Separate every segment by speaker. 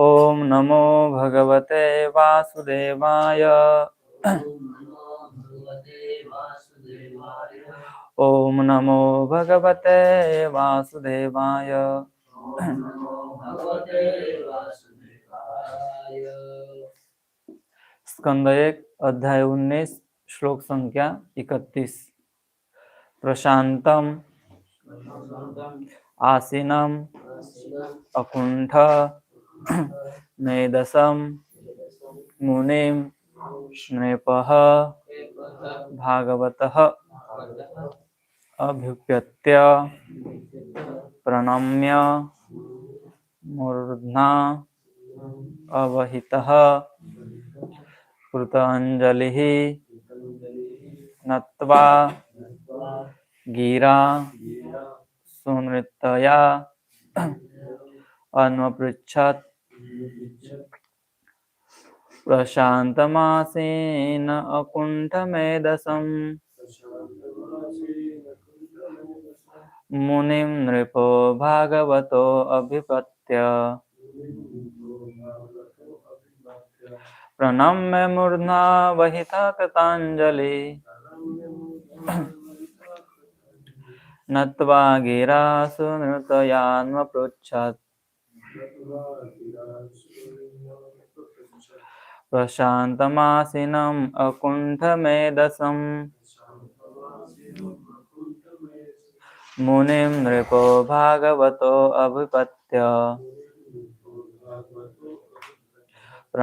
Speaker 1: ओम नमो भगवते वासुदेवाय। ओम नमो भगवते वासुदेवाय। स्कंद 1 अध्याय 19 श्लोक संख्या 31। प्रशांतम आसीनम अकुंठ मेदसम मुनिम नृपः भागवतः अभ्युप्यत्य प्रणम्य मूर्ध्ना अवहितः कृतांजलिः नत्वा गिरा सुनृतया अन्वपृच्छत् प्रशान्तमासीन अकुण्ठमेधसम् मुनिं नृपो भागवतो अभिपत्य प्रणम्य मूर्ध्ना वहिता कृतांजलि नत्वा गिरा सुनृतयान्वपृच्छत् प्रशान्तमासीनम् अकुण्ठमेधसम् मुनिं नृपो भागवतो अभिपत्य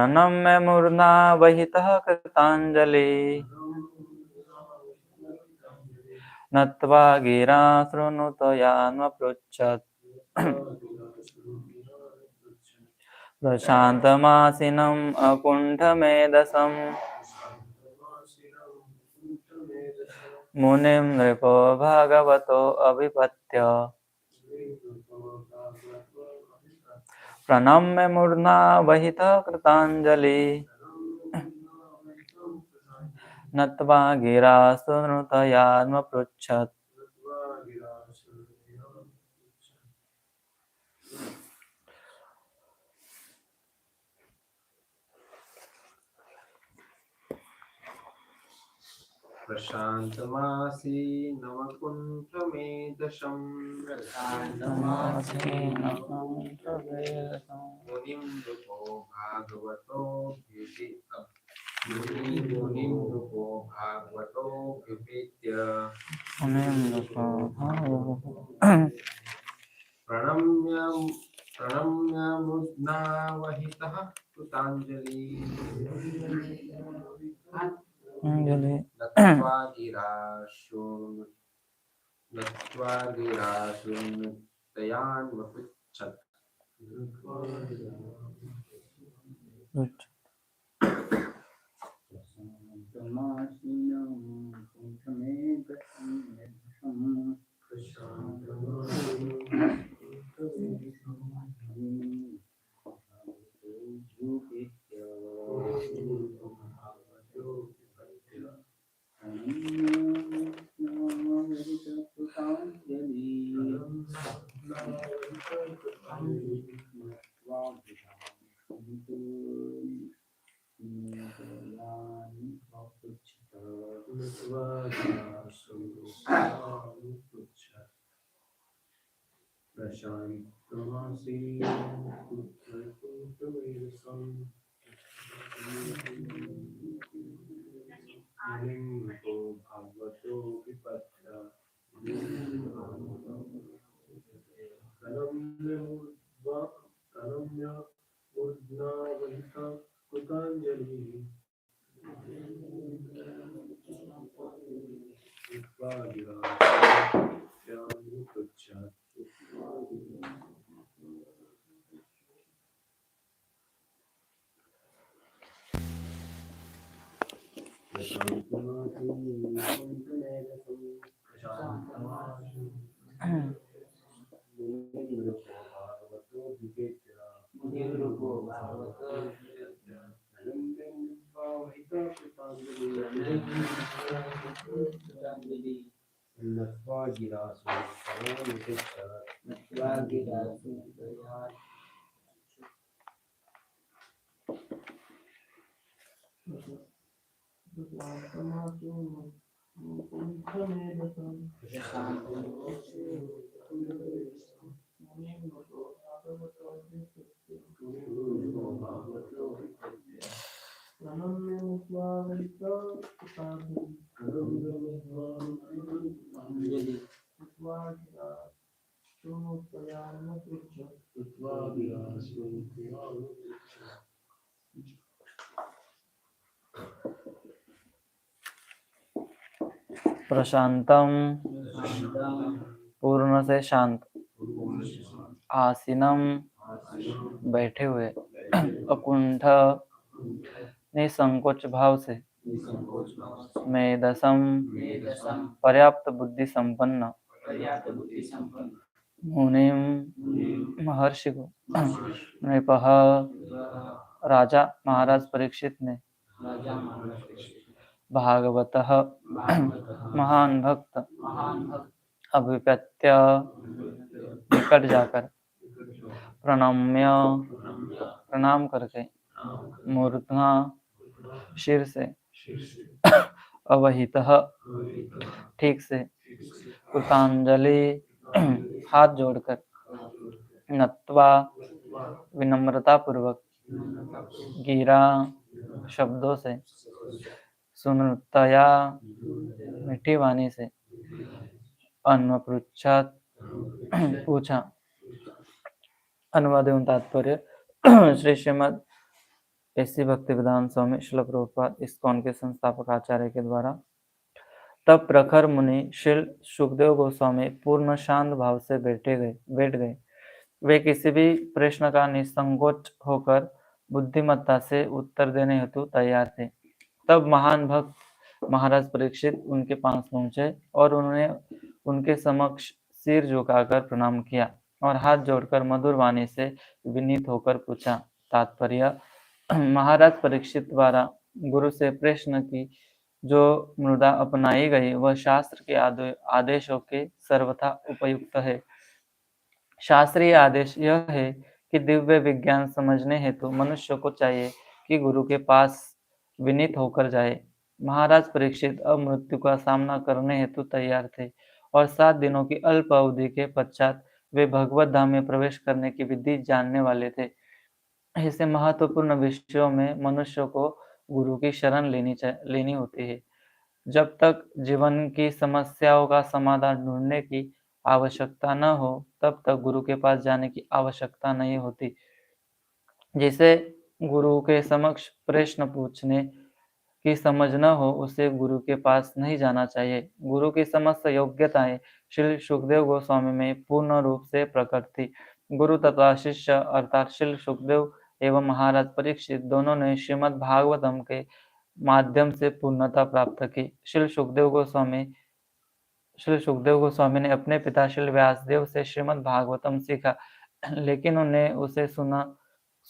Speaker 1: प्रणम्य मूर्ध्ना वहितः कृतांजलि नत्वा गिरा शृणुतयान्वपृच्छत् प्रशान्तमासीनम् अकुण्ठमेधसम् मुनिं नृपो भागवतो अभिपत्य प्रणम्य मूर्ध्ना वहितः कृतांजलि नत्वा गिरा शृणुतयान्वपृच्छत्
Speaker 2: प्रशान्तमासीनमकुण्ठमेधसम् मुनिं नृपो भागवतोऽभ्युपेत्य प्रणम्य मूर्ध्ना वहितः कृतांजलि नत्वा गिराशुन्नतयान्वपृच्छत्
Speaker 1: प्रशांतम पूर्ण से शांत, आसीनम बैठे हुए, अकुंठ निसंकोच भाव से, मेधसम पर्याप्त बुद्धि संपन्न, मुनिम महर्षि को, नृपः राजा महाराज परीक्षित ने, भागवतः महान भक्त, अभिप्यत्य निकट जाकर, प्रणम्य प्रणाम करके, मूर्ध्ना शीर से, अवहितः ठीक से, कृतांजलि हाथ जोड़कर, नत्वा विनम्रता पूर्वक, गिरा शब्दों से, सुनृतया मीठी वाणी से, अन्वपृच्छात पूछा। अनुवाद एवं तात्पर्य। श्री श्रीमद एसी भक्तिवेदांत स्वामी श्रील प्रभुपाद इस्कॉन के संस्थापक आचार्य के द्वारा तब प्रखर मुनि श्री सुखदेव गोस्वामी पूर्ण शांत भाव से बैठ गए। वे किसी भी प्रश्न का निसंकोच होकर बुद्धिमत्ता से उत्तर देने हेतु तैयार थे। तब महान भक्त महाराज परीक्षित उनके पास पहुंचे और उन्होंने उनके समक्ष सिर झुकाकर प्रणाम किया और हाथ जोड़कर मधुर वाणी से विनीत होकर पूछा। तात्पर्य। महाराज परीक्षित द्वारा गुरु से प्रश्न की जो मृदा अपनाई गई वह शास्त्र के आदेशों के सर्वथा उपयुक्त है। शास्त्रीय आदेश यह है कि दिव्य विज्ञान समझने हेतु मनुष्य को चाहिए कि गुरु के पास विनीत होकर जाए। महाराज परीक्षित अब मृत्यु का सामना करने हेतु तैयार थे और 7 दिनों की अल्प अवधि के पश्चात वे भगवत धाम में प्रवेश करने की विधि जानने वाले थे। ऐसे महत्वपूर्ण विषयों में मनुष्य को गुरु की शरण लेनी होती है। जब तक जीवन की समस्याओं का समाधान ढूंढने की आवश्यकता न हो तब तक गुरु के पास जाने की आवश्यकता नहीं होती। जिसे गुरु के समक्ष प्रश्न पूछने की समझ न हो उसे गुरु के पास नहीं जाना चाहिए। गुरु की समस्त योग्यताएं श्री सुखदेव गोस्वामी में पूर्ण रूप से प्रकट थी। गुरु तथा शिष्य अर्थात श्री सुखदेव एवं महाराज परीक्षित दोनों ने श्रीमद् भागवतम के माध्यम से पूर्णता प्राप्त की। श्री सुखदेव गोस्वामी ने अपने पिता श्री व्यासदेव से श्रीमद् भागवतम सीखा, लेकिन उन्हें उसे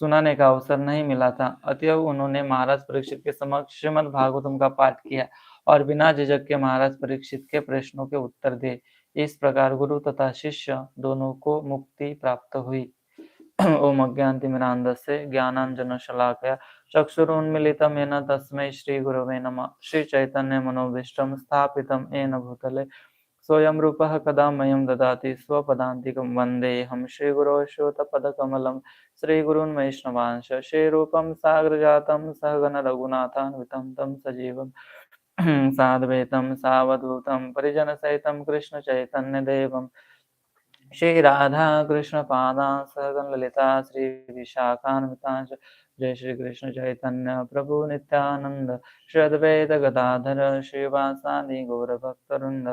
Speaker 1: सुनाने का अवसर नहीं मिला था। अतएव उन्होंने महाराज परीक्षित के समक्ष श्रीमद् भागवतम का पाठ किया और बिना झिझक के महाराज परीक्षित के प्रश्नों के उत्तर दिए। इस प्रकार गुरु तथा शिष्य दोनों को मुक्ति प्राप्त हुई। ओम अज्ञानतिमिरान्धस्य ज्ञानाञ्जनशलाकया चक्षुरुन्मीलितं येन तस्मै श्रीगुरवे नमः। श्रीचैतन्यमनोभीष्टं स्थापितं येन भूतले स्वयं रूपः कदा मह्यं ददाति स्वपदान्तिकं वन्देऽहं श्रीगुरो श्रीयुतपदकमलं श्रीगुरून् वैष्णवांश श्रीरूपं साग्रजातं सहगण रघुनाथान्वितं तं सजीवं साद्वैतं सावधूतं परिजनसहितं कृष्णचैतन्यदेवं श्री राधा कृष्ण पादान् सहगण ललिता श्री विशाखान्वितांश। जय श्री कृष्ण चैतन्य प्रभु नित्यानंद श्री अद्वैत गदाधर श्रीवासादि गौर भक्तवृंद।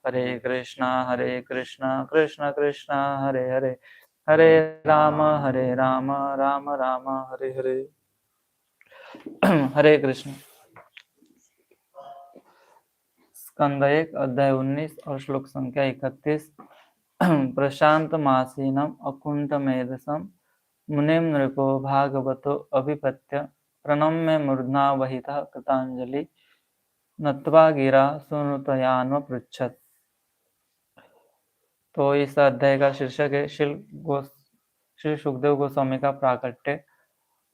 Speaker 1: हरे कृष्णा कृष्ण कृष्ण हरे हरे, हरे राम राम राम हरे हरे। हरे कृष्ण। स्कंद 1 अध्याय 19 और श्लोक संख्या 31। प्रशांत मासीनम अकुंठ मेधसम मुनिम नृपो भागवतो अभिपत्य प्रणम्य मूर्ध्ना वहितः कृतांजलि नत्वा गिरा सुनुतयान्व पृच्छत। तो इस अध्याय का शीर्षक है श्री सुखदेव गोस्वामी का प्राकट्य।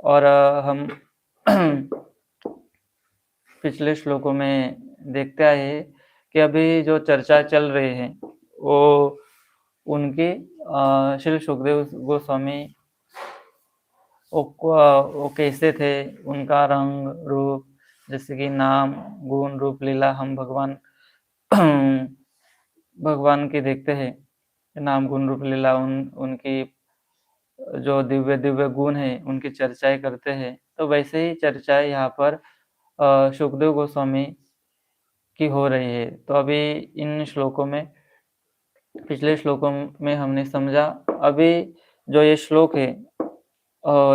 Speaker 1: और हम पिछले श्लोकों में देखते आए हैं कि अभी जो चर्चा चल रही है वो उनके श्री सुखदेव गोस्वामी वो कैसे थे, उनका रंग रूप, जैसे कि नाम गुण रूप लीला, हम भगवान भगवान की देखते हैं नाम गुण रूप लीला, उनकी जो दिव्य दिव्य गुण है उनकी चर्चाएं करते हैं। तो वैसे ही चर्चाएं यहाँ पर सुखदेव गोस्वामी की हो रही है। तो अभी इन श्लोकों में, पिछले श्लोकों में हमने समझा, अभी जो ये श्लोक है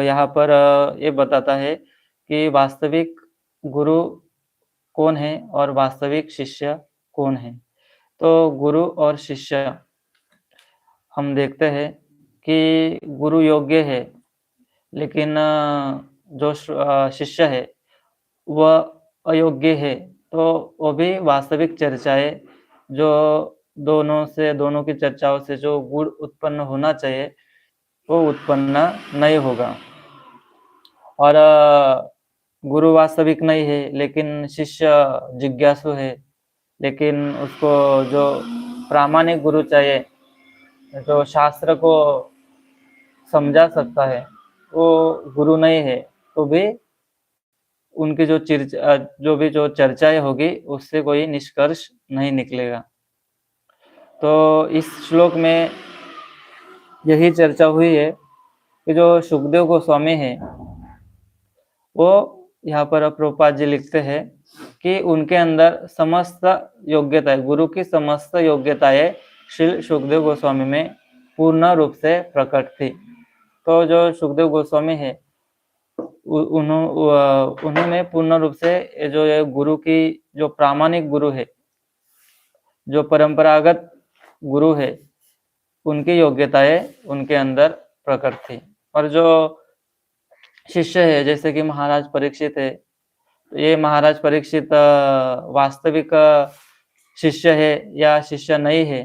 Speaker 1: यहाँ पर ये बताता है कि वास्तविक गुरु कौन है और वास्तविक शिष्य कौन है। तो गुरु और शिष्य हम देखते हैं कि गुरु योग्य है, लेकिन जो शिष्य है वह अयोग्य है। तो वो भी वास्तविक चर्चाएं, जो दोनों की चर्चाओं से जो गुण उत्पन्न होना चाहिए वो उत्पन्न नहीं होगा। और गुरु वास्तविक नहीं है, लेकिन शिष्य जिज्ञासु है, लेकिन उसको जो प्रामाणिक गुरु चाहिए, जो शास्त्र को समझा सकता है, वो गुरु नहीं है, तो भी उनकी जो चर्चाएं होगी उससे कोई निष्कर्ष नहीं निकलेगा। तो इस श्लोक में यही चर्चा हुई है कि जो सुखदेव गोस्वामी है वो यहाँ पर प्रभुपाद जी लिखते हैं कि उनके अंदर समस्त योग्यताएं, गुरु की समस्त योग्यताएं श्री सुखदेव गोस्वामी में पूर्ण रूप से प्रकट थी। तो जो सुखदेव गोस्वामी है उन्होंने पूर्ण रूप से जो ये गुरु की, जो प्रामाणिक गुरु है, जो परंपरागत गुरु है, उनकी योग्यताएं उनके अंदर प्रकट थी। और जो शिष्य है, जैसे कि महाराज परीक्षित है, तो ये महाराज परीक्षित वास्तविक शिष्य है या शिष्य नहीं है,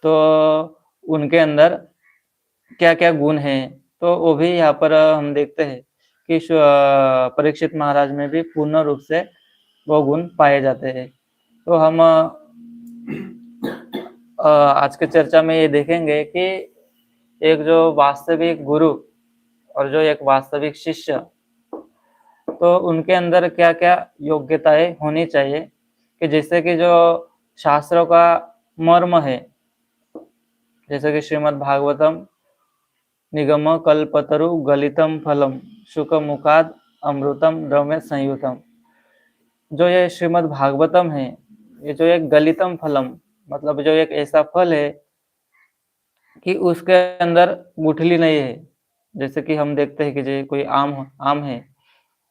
Speaker 1: तो उनके अंदर क्या क्या गुण है, तो वो भी यहाँ पर हम देखते हैं कि परीक्षित महाराज में भी पूर्ण रूप से वो गुण पाए जाते हैं। तो हम आज के चर्चा में ये देखेंगे कि एक जो वास्तविक गुरु और जो एक वास्तविक शिष्य, तो उनके अंदर क्या क्या योग्यताएं होनी चाहिए, कि जैसे कि जो शास्त्रों का मर्म है, जैसे कि श्रीमद् भागवतम निगम कल्पतरु गलितम फलम शुक मुखाद अमृतम द्रव्य संयुतम। जो ये श्रीमद् भागवतम है, ये जो एक गलितम फलम, मतलब जो एक ऐसा फल है कि उसके अंदर गुठली नहीं है। जैसे कि हम देखते हैं कि जो कोई आम है,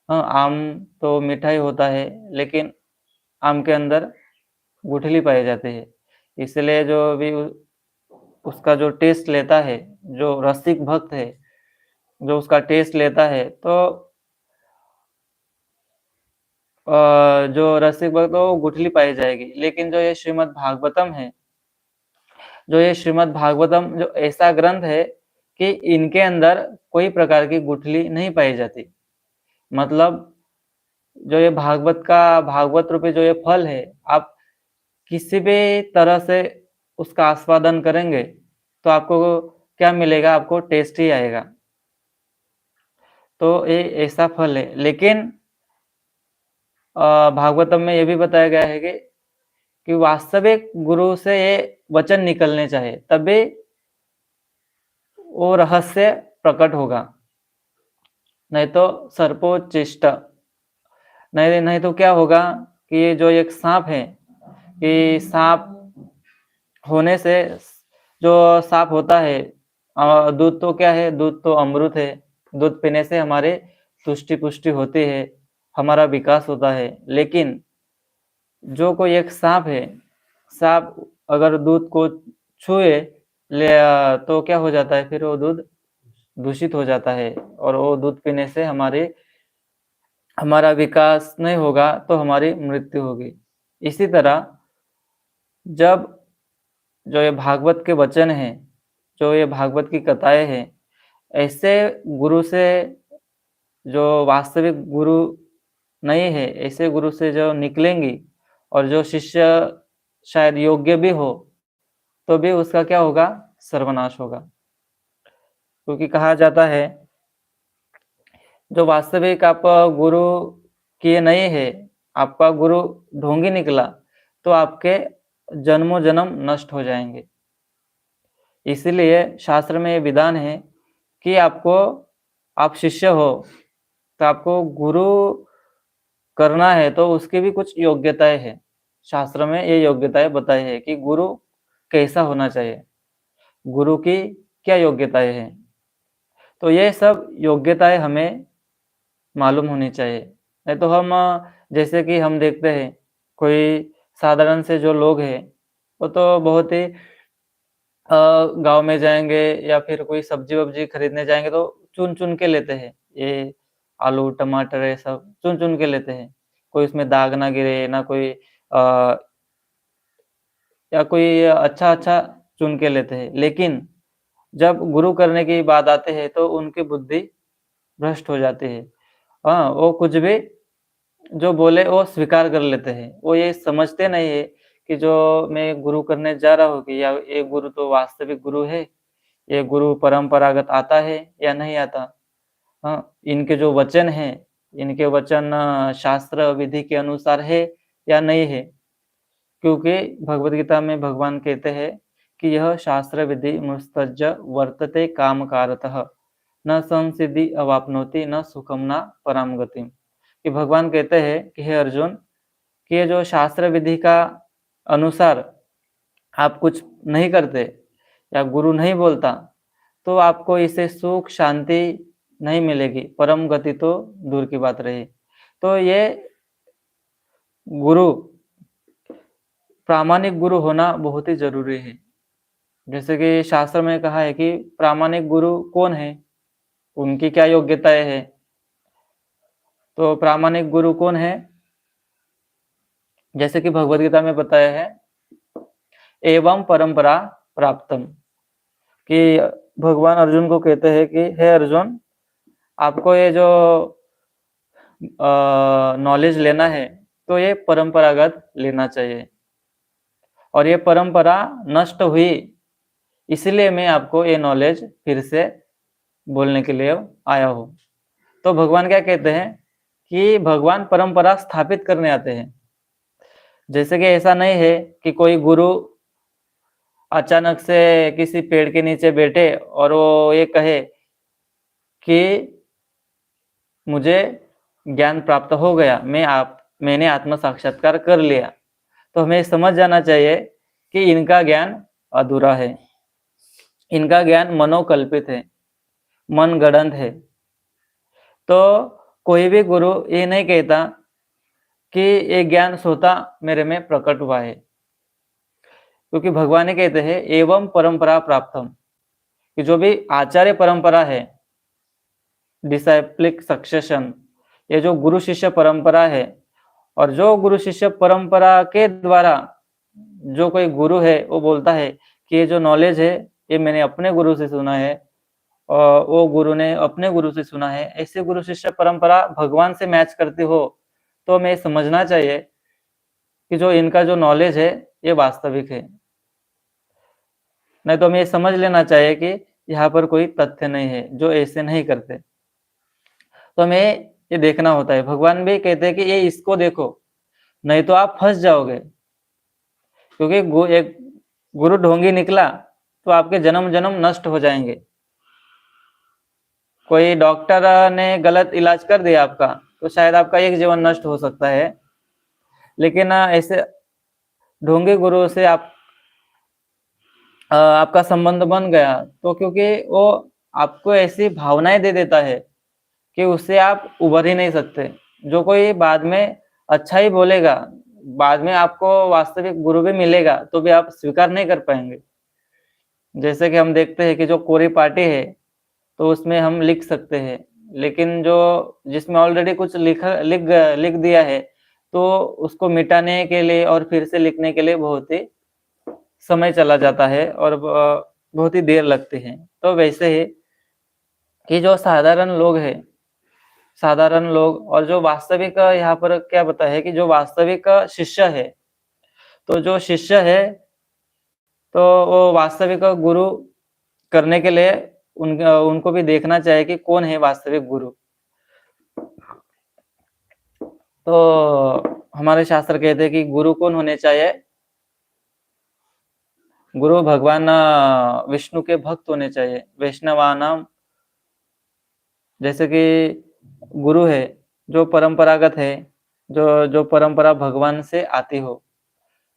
Speaker 1: हाँ, आम तो मीठा ही होता है, लेकिन आम के अंदर गुठली पाई जाती है। इसलिए जो भी उसका जो टेस्ट लेता है, जो रसिक भक्त है, जो उसका टेस्ट लेता है, तो जो रसिक भक्त वो गुठली पाई जाएगी। लेकिन जो ये श्रीमद् भागवतम है, जो ये श्रीमद् भागवतम जो ऐसा ग्रंथ है कि इनके अंदर कोई प्रकार की गुठली नहीं पाई जाती। मतलब जो ये भागवत रूपी जो ये फल है, आप किसी भी तरह से उसका आस्वादन करेंगे तो आपको क्या मिलेगा, आपको टेस्ट ही आएगा। तो ये ऐसा फल है। लेकिन भागवतम में ये भी बताया गया है कि वास्तविक गुरु से ये वचन निकलने चाहिए, तभी वो रहस्य प्रकट होगा, नहीं तो सर्पोच्चिष्ट, नहीं तो क्या होगा कि ये जो एक सांप है, कि सांप होने से, जो सांप होता है, दूध तो क्या है, दूध तो अमृत है, दूध पीने से हमारे तुष्टि पुष्टि होती है, हमारा विकास होता है। लेकिन जो कोई एक सांप है, सांप अगर दूध को छुए ले तो क्या हो जाता है, फिर वो दूध दूषित हो जाता है, और वो दूध पीने से हमारा विकास नहीं होगा, तो हमारी मृत्यु होगी। इसी तरह जब जो ये भागवत के वचन है, जो ये भागवत की कथाएं हैं, ऐसे गुरु से जो वास्तविक गुरु नहीं है, ऐसे गुरु से जो निकलेंगी और जो शिष्य शायद योग्य भी हो, तो भी उसका क्या होगा? सर्वनाश होगा। क्योंकि कहा जाता है, जो वास्तविक आप गुरु किए नहीं है, आपका गुरु ढोंगी निकला, तो आपके जन्मों जन्म नष्ट हो जाएंगे। इसीलिए शास्त्र में ये विधान है कि आप शिष्य हो, तो आपको गुरु करना है, तो उसकी भी कुछ योग्यताएं हैं। शास्त्र में ये योग्यताएं बताई है कि गुरु कैसा होना चाहिए, गुरु की क्या योग्यताएं हैं। तो ये सब योग्यताएं हमें मालूम होनी चाहिए। नहीं तो हम जैसे कि हम देखते हैं, कोई साधारण से जो लोग हैं, वो तो बहुत ही गाँव में जाएँगे या फिर कोई सब्जी-वब्जी खरीदने जाएँगे, तो चुन-चुन के लेते हैं। ये आलू, टमाटर ये सब चुन-चुन के लेते हैं। कोई उसमें दाग ना गिरे, ना कोई या कोई अच्छा-अच्छा चुन के लेते हैं। लेकिन जब गुरु करने की बात आती है, तो उनकी बुद्धि भ्रष्ट हो जाती है। हाँ, वो कुछ भी जो बोले वो स्वीकार कर लेते हैं। वो ये समझते नहीं है कि जो मैं गुरु करने जा रहा हूँ कि या ये गुरु तो वास्तविक गुरु है, ये गुरु परंपरागत आता है या नहीं आता। हाँ, इनके जो वचन हैं, इनके वचन शास्त्र विधि के अनुसार है या नहीं है। क्योंकि भगवद गीता में भगवान कहते हैं कि यह शास्त्र विधि मुस्तज्ज वर्तते कामकारतः, न संसिद्धि अवाप्नोति न सुखम न पराम गतिम। कि भगवान कहते हैं कि हे अर्जुन, कि ये जो शास्त्र विधि का अनुसार आप कुछ नहीं करते या गुरु नहीं बोलता, तो आपको इससे सुख शांति नहीं मिलेगी, परम गति तो दूर की बात रही। तो ये गुरु, प्रामाणिक गुरु होना बहुत ही जरूरी है। जैसे कि शास्त्र में कहा है कि प्रामाणिक गुरु कौन है, उनकी क्या योग्यताएं हैं। तो प्रामाणिक गुरु कौन है? जैसे कि भगवद गीता में बताया है, एवं परंपरा प्राप्तम, कि भगवान अर्जुन को कहते हैं कि हे अर्जुन, आपको ये जो नॉलेज लेना है, तो ये परंपरागत लेना चाहिए। और ये परंपरा नष्ट हुई, इसलिए मैं आपको ये नॉलेज फिर से बोलने के लिए आया हूँ। तो भगवान क्या कहते हैं कि भगवान परंपरा स्थापित करने आते हैं। जैसे कि ऐसा नहीं है कि कोई गुरु अचानक से किसी पेड़ के नीचे बैठे और वो ये कहे कि मुझे ज्ञान प्राप्त हो गया, मैंने आत्म साक्षात्कार कर लिया। तो हमें समझ जाना चाहिए कि इनका ज्ञान अधूरा है, इनका ज्ञान मनोकल्पित है, मन गढ़ंत है। तो कोई भी गुरु ये नहीं कहता कि ये ज्ञान स्वतः मेरे में प्रकट हुआ है, क्योंकि भगवान ही कहते हैं एवं परंपरा प्राप्तम, कि जो भी आचार्य परंपरा है, डिसाइप्लिक सक्सेशन, ये जो गुरु शिष्य परंपरा है, और जो गुरु शिष्य परंपरा के द्वारा जो कोई गुरु है वो बोलता है कि ये जो नॉलेज है ये मैंने अपने गुरु से सुना है और वो गुरु ने अपने गुरु से सुना है, ऐसे गुरु शिष्य परंपरा भगवान से मैच करती हो, तो हमें समझना चाहिए कि जो इनका जो नॉलेज है ये वास्तविक है। नहीं तो हमें समझ लेना चाहिए कि यहाँ पर कोई तथ्य नहीं है, जो ऐसे नहीं करते। तो हमें ये देखना होता है। भगवान भी कहते हैं कि ये इसको देखो, नहीं तो आप फंस जाओगे। क्योंकि एक गुरु ढोंगी निकला तो आपके जन्म जन्म नष्ट हो जाएंगे। कोई डॉक्टर ने गलत इलाज कर दिया आपका, तो शायद आपका एक जीवन नष्ट हो सकता है। लेकिन ऐसे ढोंगी गुरु से आपका संबंध बन गया, तो क्योंकि वो आपको ऐसी भावनाएं दे देता है कि उससे आप उभर ही नहीं सकते। जो कोई बाद में अच्छा ही बोलेगा, बाद में आपको वास्तविक गुरु भी मिलेगा, तो भी आप स्वीकार नहीं कर पाएंगे। जैसे कि हम देखते हैं कि जो कोरी पार्टी है, तो उसमें हम लिख सकते हैं, लेकिन जो जिसमें ऑलरेडी कुछ लिख दिया है, तो उसको मिटाने के लिए और फिर से लिखने के लिए बहुत ही समय चला जाता है और बहुत ही देर लगती है। तो वैसे ही कि जो साधारण लोग हैं, साधारण लोग और जो वास्तविक यहाँ पर क्या बताया है कि जो वास्तविक शिष्य है, तो जो शिष्य है तो वो वास्तविक गुरु करने के लिए उनको भी देखना चाहिए कि कौन है वास्तविक गुरु। तो हमारे शास्त्र कहते हैं कि गुरु कौन होने चाहिए? गुरु भगवान विष्णु के भक्त होने चाहिए। वैष्णवानाम, जैसे कि गुरु है जो परंपरागत है, जो परंपरा भगवान से आती हो,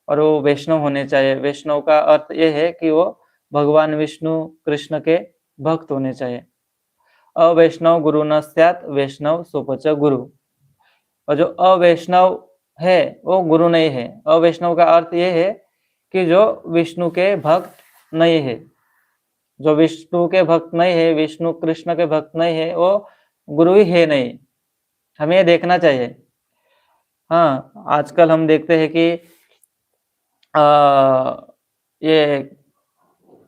Speaker 1: और वो वैष्णव होने चाहिए। वैष्णव का अर्थ ये है कि वो भगवान विष्णु कृष्ण के भक्त होने चाहिए। अवैष्णव गुरु न स्यात् वैष्णव सोपच गुरु। और जो अवैष्णव है वो गुरु नहीं है। अवैष्णव का अर्थ ये है कि जो विष्णु के भक्त नहीं है, जो विष्णु के भक्त नहीं है, विष्णु कृष्ण के भक्त नहीं है, वो गुरु ही है नहीं। हमें ये देखना चाहिए। हाँ, आजकल हम देखते हैं कि ये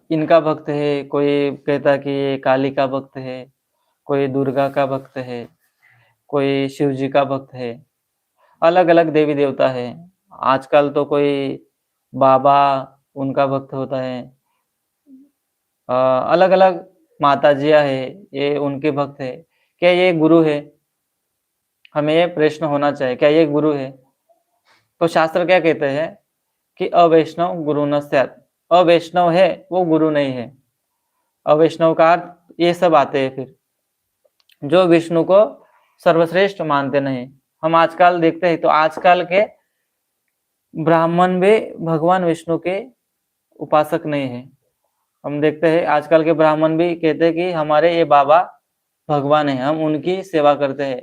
Speaker 1: इनका भक्त है, कोई कहता है कि ये काली का भक्त है, कोई दुर्गा का भक्त है, कोई शिव जी का भक्त है। अलग अलग देवी देवता है। आजकल तो कोई बाबा उनका भक्त होता है। अलग अलग माताजियाँ है, ये उनके भक्त है। क्या ये गुरु है? हमें ये प्रश्न होना चाहिए, क्या ये गुरु है? तो शास्त्र क्या कहते हैं कि अवैष्णव गुरु न स्यात्। अवैष्णव है वो गुरु नहीं है। अवैष्णव का अर्थ ये सब आते हैं फिर, जो विष्णु को सर्वश्रेष्ठ मानते नहीं। हम आजकल देखते हैं तो आजकल के ब्राह्मण भी भगवान विष्णु के उपासक नहीं है। हम देखते हैं आजकल के ब्राह्मण भी कहते हैं कि हमारे ये बाबा भगवान है, हम उनकी सेवा करते हैं।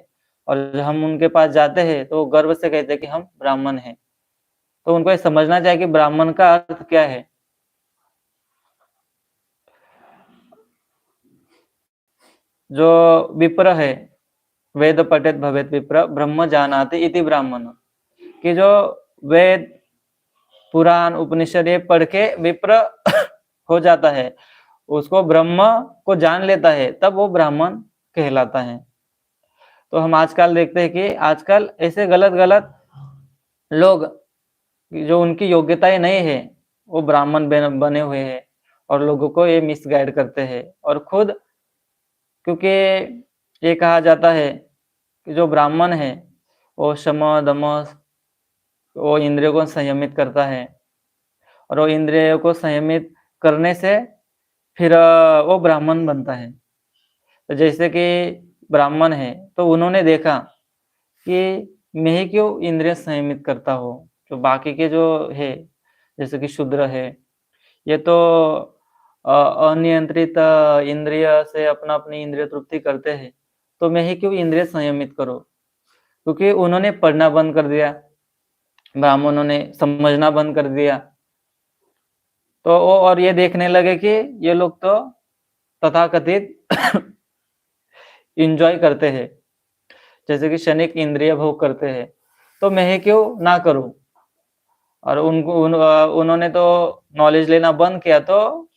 Speaker 1: और जब हम उनके पास जाते हैं तो गर्व से कहते हैं कि हम ब्राह्मण हैं। तो उनको ये समझना चाहिए कि ब्राह्मण का अर्थ क्या है। जो विप्र है, वेद पठेत भवेत विप्र ब्रह्म जानाति इति ब्राह्मण, कि जो वेद पुराण उपनिषद ये पढ़ के विप्र हो जाता है, उसको ब्रह्म को जान लेता है, तब वो ब्राह्मण कहलाता है। तो हम आजकल देखते हैं कि आजकल ऐसे गलत गलत लोग जो उनकी योग्यताएं नहीं है, वो ब्राह्मण बने हुए हैं और लोगों को ये मिसगाइड करते हैं। और खुद, क्योंकि ये कहा जाता है कि जो ब्राह्मण है वो शम दम, वो इंद्रियों को संयमित करता है, और वो इंद्रियों को संयमित करने से फिर वो ब्राह्मण बनता है। तो जैसे कि ब्राह्मण है तो उन्होंने देखा कि मैं ही क्यों इंद्रिय संयमित करता हूँ, जो बाकी के जो है जैसे कि शूद्र है, ये तो अनियंत्रित इंद्रिय से अपनी इंद्रिय तृप्ति करते हैं, तो मैं ही क्यों इंद्रिय संयमित करूँ? क्योंकि उन्होंने पढ़ना बंद कर दिया, ब्राह्मणों ने समझना बंद कर दिया। तो वो और ये देखने लगे कि ये लोग तो तथाकथित एंजॉय करते हैं, जैसे कि क्षणिक इंद्रिय भोग करते हैं, तो मैं ही क्यों ना करूं? और उन्होंने तो नॉलेज लेना बंद किया, तो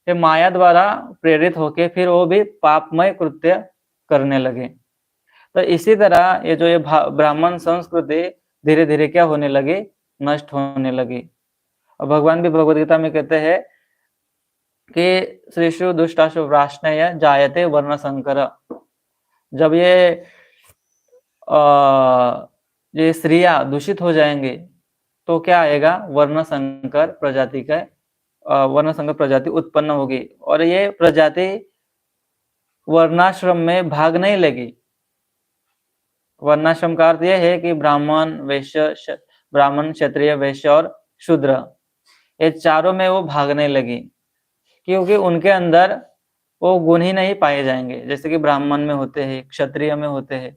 Speaker 1: ये माया द्वारा प्रेरित होके फिर वो भी पापमय कृत्य करने लगे। तो इसी तरह ये जो ये ब्राह्मण संस्कृति धीरे धीरे क्या होने लगी? नष्ट होने लगी। और भगवान भी भगवद गीता में कहते हैं कि श्रीषु दुष्टाशु व्राष्णय जायते वर्ण संकर। जब ये स्त्रियां दूषित हो जाएंगे तो क्या आएगा? वर्ण संकर प्रजाति का वर्ण संकर प्रजाति उत्पन्न होगी, और ये प्रजाति वर्णाश्रम में भाग नहीं लेगी। वर्णाश्रम का अर्थ यह है कि ब्राह्मण, वैश्य, ब्राह्मण, क्षत्रिय, वैश्य और शूद्र, ये चारों में वो भागने लगी, क्योंकि उनके अंदर वो गुण ही नहीं पाए जाएंगे जैसे कि ब्राह्मण में होते हैं, क्षत्रिय में होते हैं।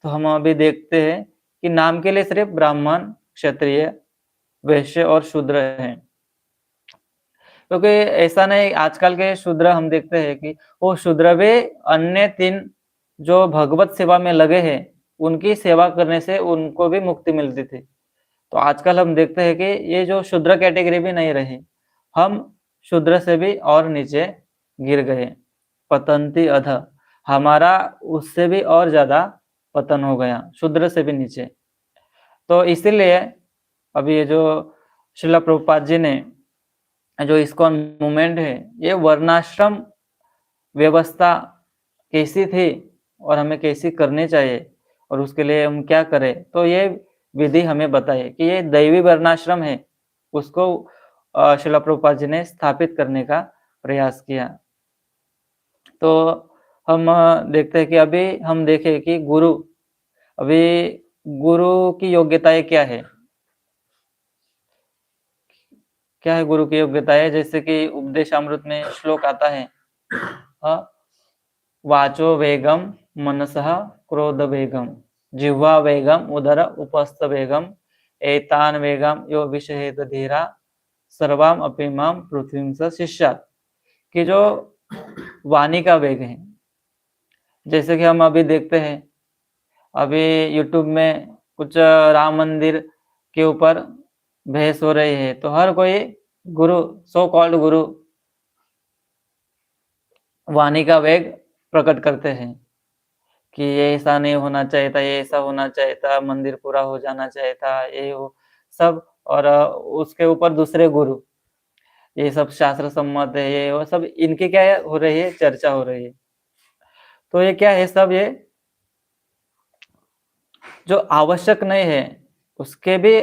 Speaker 1: तो हम अभी देखते हैं कि नाम के लिए सिर्फ ब्राह्मण, क्षत्रिय, वैश्य और शूद्र हैं। क्योंकि ऐसा नहीं, आजकल के शूद्र हम देखते हैं कि वो शूद्र भी अन्य 3 जो भगवत सेवा में लगे हैं, उनकी सेवा करने से उनको भी मुक्ति मिलती थी। तो आजकल हम देखते हैं कि ये जो शूद्र कैटेगरी भी नहीं रही, हम शूद्र से भी और नीचे गिर गए। पतंती अध, हमारा उससे भी और ज्यादा पतन हो गया, शूद्र से भी नीचे। तो इसीलिए अभी ये जो श्रील प्रभुपाद जी ने जो इस्कॉन मूवमेंट है, ये वर्णाश्रम व्यवस्था कैसी थी और हमें कैसी करनी चाहिए और उसके लिए हम क्या करें, तो ये विधि हमें बताए कि ये दैवी वर्णाश्रम है, उसको श्रील प्रभुपाद जी ने स्थापित करने का प्रयास किया। तो हम देखते हैं कि अभी हम देखें कि अभी गुरु की योग्यताएं क्या है, क्या है गुरु की योग्यताएं। जैसे कि उपदेशामृत में श्लोक आता है, वाचो वेगम मनसः क्रोध वेगम जिह्वा वेगम उदर उपस्थ वेगम एतान वेगम यो विषहेत धीरा सर्वाम अपिमाम पृथ्वी स शिष्यात्। कि जो वाणी का वेग है, जैसे कि हम अभी देखते हैं, अभी यूट्यूब में कुछ राम मंदिर के ऊपर बहस हो रही है, तो हर कोई गुरु, सो कॉल्ड गुरु, वाणी का वेग प्रकट करते हैं कि ये ऐसा नहीं होना चाहिए था, ये ऐसा होना चाहिए था, मंदिर पूरा हो जाना चाहिए था, ये वो सब। और उसके ऊपर दूसरे गुरु, ये सब शास्त्र सम्मत है, ये वो सब, इनकी क्या हो रही है, चर्चा हो रही है। तो ये क्या है, सब ये जो आवश्यक नहीं है उसके भी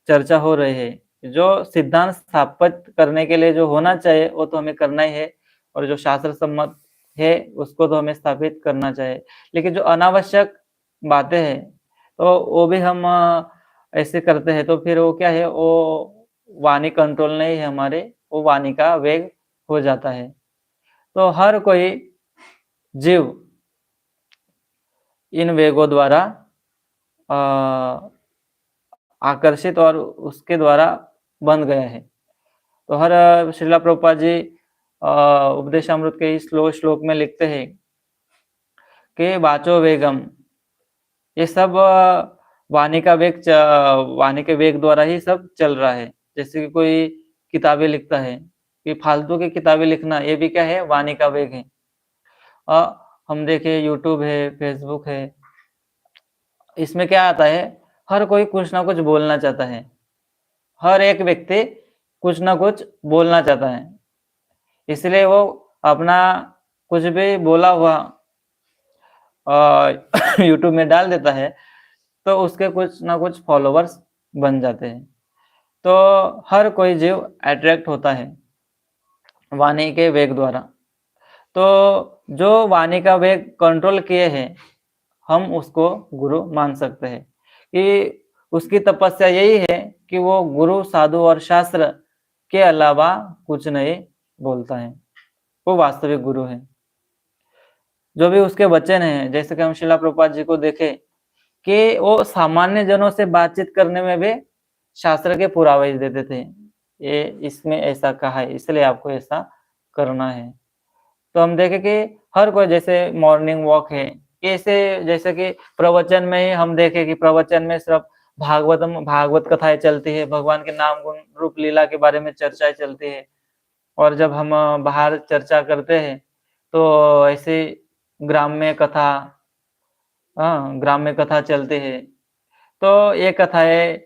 Speaker 1: चर्चा हो रही है। जो सिद्धांत स्थापित करने के लिए जो होना चाहिए वो तो हमें करना ही है, और जो शास्त्र सम्मत है उसको तो हमें स्थापित करना चाहिए। लेकिन जो अनावश्यक बातें हैं तो वो भी हम ऐसे करते हैं, तो फिर वो क्या है, वो वाणी कंट्रोल नहीं है हमारे, वो वाणी का वेग हो जाता है। तो हर कोई जीव इन वेगों द्वारा आकर्षित और उसके द्वारा बन गया है। तो हर श्रीला प्रभुपाद जी उपदेशामृत के इस श्लोक में लिखते हैं कि वाचो वेगम, ये सब वाणी का वेग, वाणी के वेग द्वारा ही सब चल रहा है। जैसे कि कोई किताबें लिखता है, कि फालतू की किताबें लिखना, ये भी क्या है, वाणी का वेग है। हम देखें यूट्यूब है, फेसबुक है, इसमें क्या आता है, हर कोई कुछ ना कुछ बोलना चाहता है, हर एक व्यक्ति कुछ ना कुछ बोलना चाहता है, इसलिए वो अपना कुछ भी बोला हुआ यूट्यूब में डाल देता है, तो उसके कुछ ना कुछ फॉलोवर्स बन जाते हैं। तो हर कोई जीव अट्रैक्ट होता है वाणी के वेग द्वारा। तो जो वाणी का वेग कंट्रोल किए हैं, हम उसको गुरु मान सकते हैं। कि उसकी तपस्या यही है कि वो गुरु, साधु और शास्त्र के अलावा कुछ नहीं बोलता है, वो वास्तविक गुरु है। जो भी उसके वचन हैं, जैसे कि हम श्रीला प्रभुपाद जी को देखें कि वो सामान्य जनों से बातचीत करने में भी शास्त्र के पुरावे देते थे, ये इसमें ऐसा कहा है इसलिए आपको ऐसा करना है। तो हम देखें कि हर कोई, जैसे मॉर्निंग वॉक है, ऐसे जैसे कि प्रवचन में ही हम देखें कि प्रवचन में सिर्फ भागवत कथाएं चलती है, भगवान के नाम गुण रूप लीला के बारे में चर्चाएं चलती है। और जब हम बाहर चर्चा करते हैं तो ऐसे ग्राम्य कथा, ग्राम्य कथा चलती है। तो ये कथाएं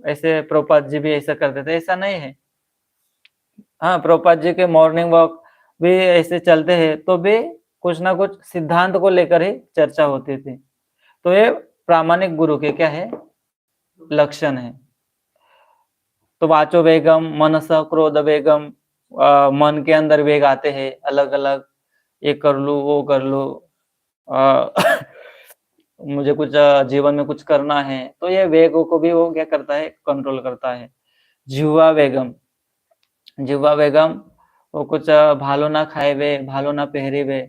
Speaker 1: ऐसे प्रभुपाद जी भी ऐसा करते थे, ऐसा नहीं है। प्रभुपाद जी के मॉर्निंग वॉक भी ऐसे चलते हैं, तो भी कुछ ना कुछ सिद्धांत को लेकर ही चर्चा होती थी। तो ये प्रामाणिक गुरु के क्या है, लक्षण है। तो वाचो वेगम मनस क्रोध वेगम, मन के अंदर वेग आते हैं अलग अलग, ये कर लू वो कर लू, मुझे कुछ जीवन में कुछ करना है, तो ये वेगों को भी वो क्या करता है, कंट्रोल करता है। जिह्वा वेगम, जिह्वा वेगम, वो कुछ भालो ना खाए वे, भालो ना पहरे वे।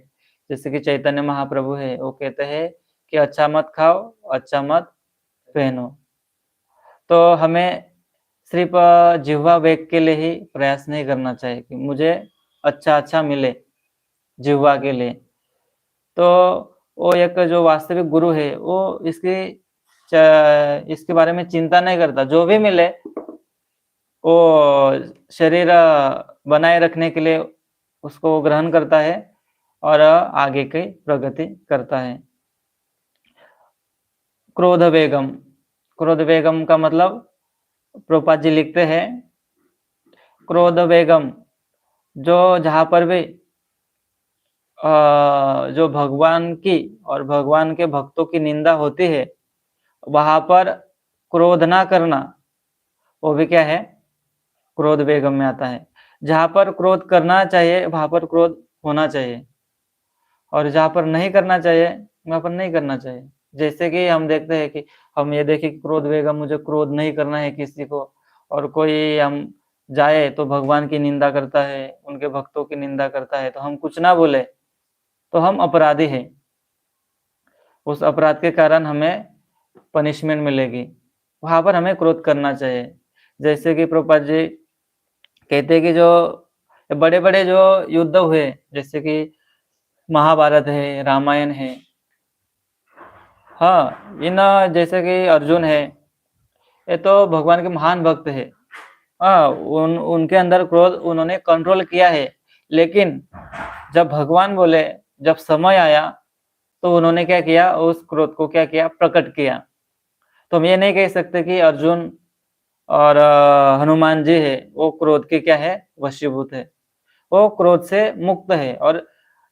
Speaker 1: जैसे कि चैतन्य महाप्रभु है, वो कहते हैं कि अच्छा मत खाओ, अच्छा मत पहनो। तो हमें सिर्फ जिह्वा वेग के लिए ही प्रयास नहीं करना चाहिए कि मुझे अच्छा अच्छा मिले जिह्वा के लिए। तो वो एक जो वास्तविक गुरु है, वो इसके बारे में चिंता नहीं करता, जो भी मिले वो शरीर बनाए रखने के लिए उसको ग्रहण करता है, और आगे की प्रगति करता है। क्रोध वेगम, क्रोध वेगम का मतलब प्रभुपाद जी लिखते हैं, क्रोध वेगम जो जहाँ पर भी जो भगवान की और भगवान के भक्तों की निंदा होती है, वहां पर क्रोध ना करना, वो भी क्या है, क्रोध वेगम में आता है। जहां पर क्रोध करना चाहिए वहां पर क्रोध होना चाहिए, और जहां पर नहीं करना चाहिए वहां पर नहीं करना चाहिए। जैसे कि हम देखते हैं कि हम ये देखें कि क्रोध वेगम, मुझे क्रोध नहीं करना है किसी को, और कोई हम जाए तो भगवान की निंदा करता है, उनके भक्तों की निंदा करता है, तो हम कुछ ना बोले तो हम अपराधी हैं, उस अपराध के कारण हमें पनिशमेंट मिलेगी। वहां पर हमें क्रोध करना चाहिए। जैसे कि प्रभुपाद जी कहते हैं कि जो बड़े बड़े जो युद्ध हुए, जैसे कि महाभारत है, रामायण है, हाँ, इन जैसे कि अर्जुन है, ये तो भगवान के महान भक्त है। हाँ, उनके अंदर क्रोध उन्होंने कंट्रोल किया है, लेकिन जब भगवान बोले, जब समय आया, तो उन्होंने क्या किया, उस क्रोध को क्या किया, प्रकट किया। तो हम ये नहीं कह सकते कि अर्जुन और हनुमान जी है वो क्रोध के क्या है, वशीभूत है। वो क्रोध से मुक्त है, और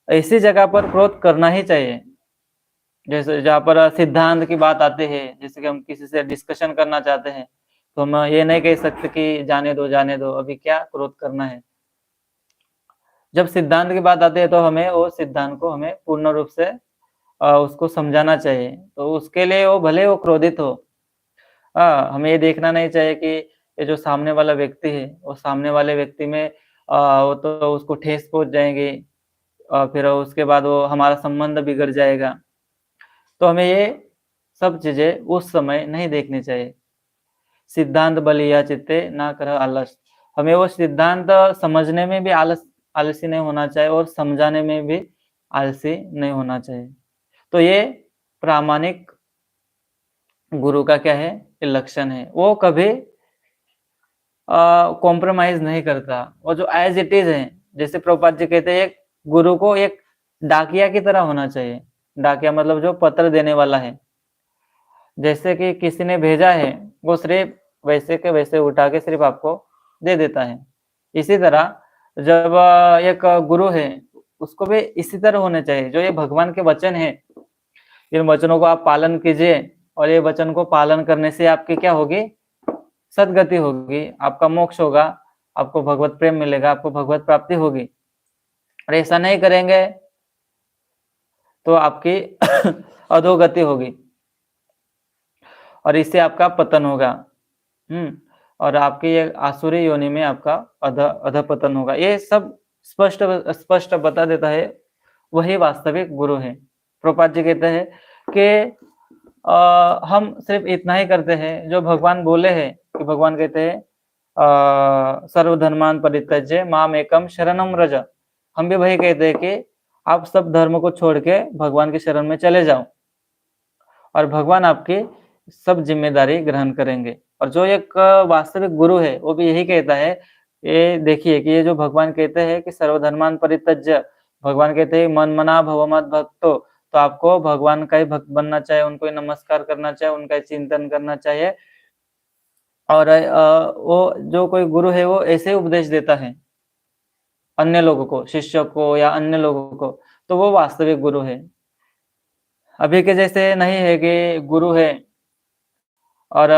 Speaker 1: ऐसी जगह पर क्रोध करना ही चाहिए। जैसे जहाँ पर सिद्धांत की बात आती है, जैसे कि हम किसी से डिस्कशन करना चाहते हैं, तो हम ये नहीं कह सकते कि जाने दो अभी क्या क्रोध करना है। जब सिद्धांत की बात आती है तो हमें वो सिद्धांत को हमें पूर्ण रूप से उसको समझाना चाहिए। तो उसके लिए वो भले वो क्रोधित हो, हमें ये देखना नहीं चाहिए कि ये जो सामने वाला व्यक्ति है, वो सामने वाले व्यक्ति में वो तो उसको ठेस पहुंच जाएगी, फिर उसके बाद वो हमारा संबंध बिगड़ जाएगा। तो हमें ये सब चीजें उस समय नहीं देखनी चाहिए। सिद्धांत बलिया चित्ते ना कर आलस, हमें वो सिद्धांत समझने में भी आलसी नहीं होना चाहिए, और समझाने में भी आलसी नहीं होना चाहिए। तो ये प्रामाणिक गुरु का क्या है, लक्षण है। वो कभी कॉम्प्रोमाइज नहीं करता, वो जो एज इट इज है, जैसे प्रभुपाद जी कहते हैं, एक गुरु को एक डाकिया की तरह होना चाहिए। डाकिया मतलब जो पत्र देने वाला है, जैसे कि किसी ने भेजा है, वो सिर्फ वैसे के वैसे उठा के सिर्फ आपको दे देता है। इसी तरह जब एक गुरु है, उसको भी इसी तरह होना चाहिए। जो ये भगवान के वचन है, इन वचनों को आप पालन कीजिए, और ये वचन को पालन करने से आपकी क्या होगी, सदगति होगी, आपका मोक्ष होगा, आपको भगवत प्रेम मिलेगा, आपको भगवत प्राप्ति होगी। और ऐसा नहीं करेंगे तो आपकी अधोगति होगी, और इससे आपका पतन होगा। और आपकी ये आसुरी योनि में आपका अधपतन होगा। ये सब स्पष्ट स्पष्ट बता देता है, वही वास्तविक गुरु है। प्रभुपाद जी कहते हैं कि हम सिर्फ इतना ही करते हैं जो भगवान बोले हैं, कि भगवान कहते हैं सर्वधर्मान परित्यज्य माम एकम शरणम रज। हम भी वही कहते हैं कि आप सब धर्म को छोड़ के भगवान की शरण में चले जाओ, और भगवान आपकी सब जिम्मेदारी ग्रहण करेंगे। और जो एक वास्तविक गुरु है, वो भी यही कहता है। ये देखिए कि ये जो भगवान कहते हैं कि सर्वधर्मान परित्यज्य, भगवान कहते हैं मन मना भवमत भक्तो, तो आपको भगवान का ही भक्त बनना चाहिए, उनको ही नमस्कार करना चाहिए, उनका ही चिंतन करना चाहिए। और वो जो कोई गुरु है वो ऐसे उपदेश देता है अन्य लोगों को, शिष्य को या अन्य लोगों को, तो वो वास्तविक गुरु है। अभी के जैसे नहीं है कि गुरु है और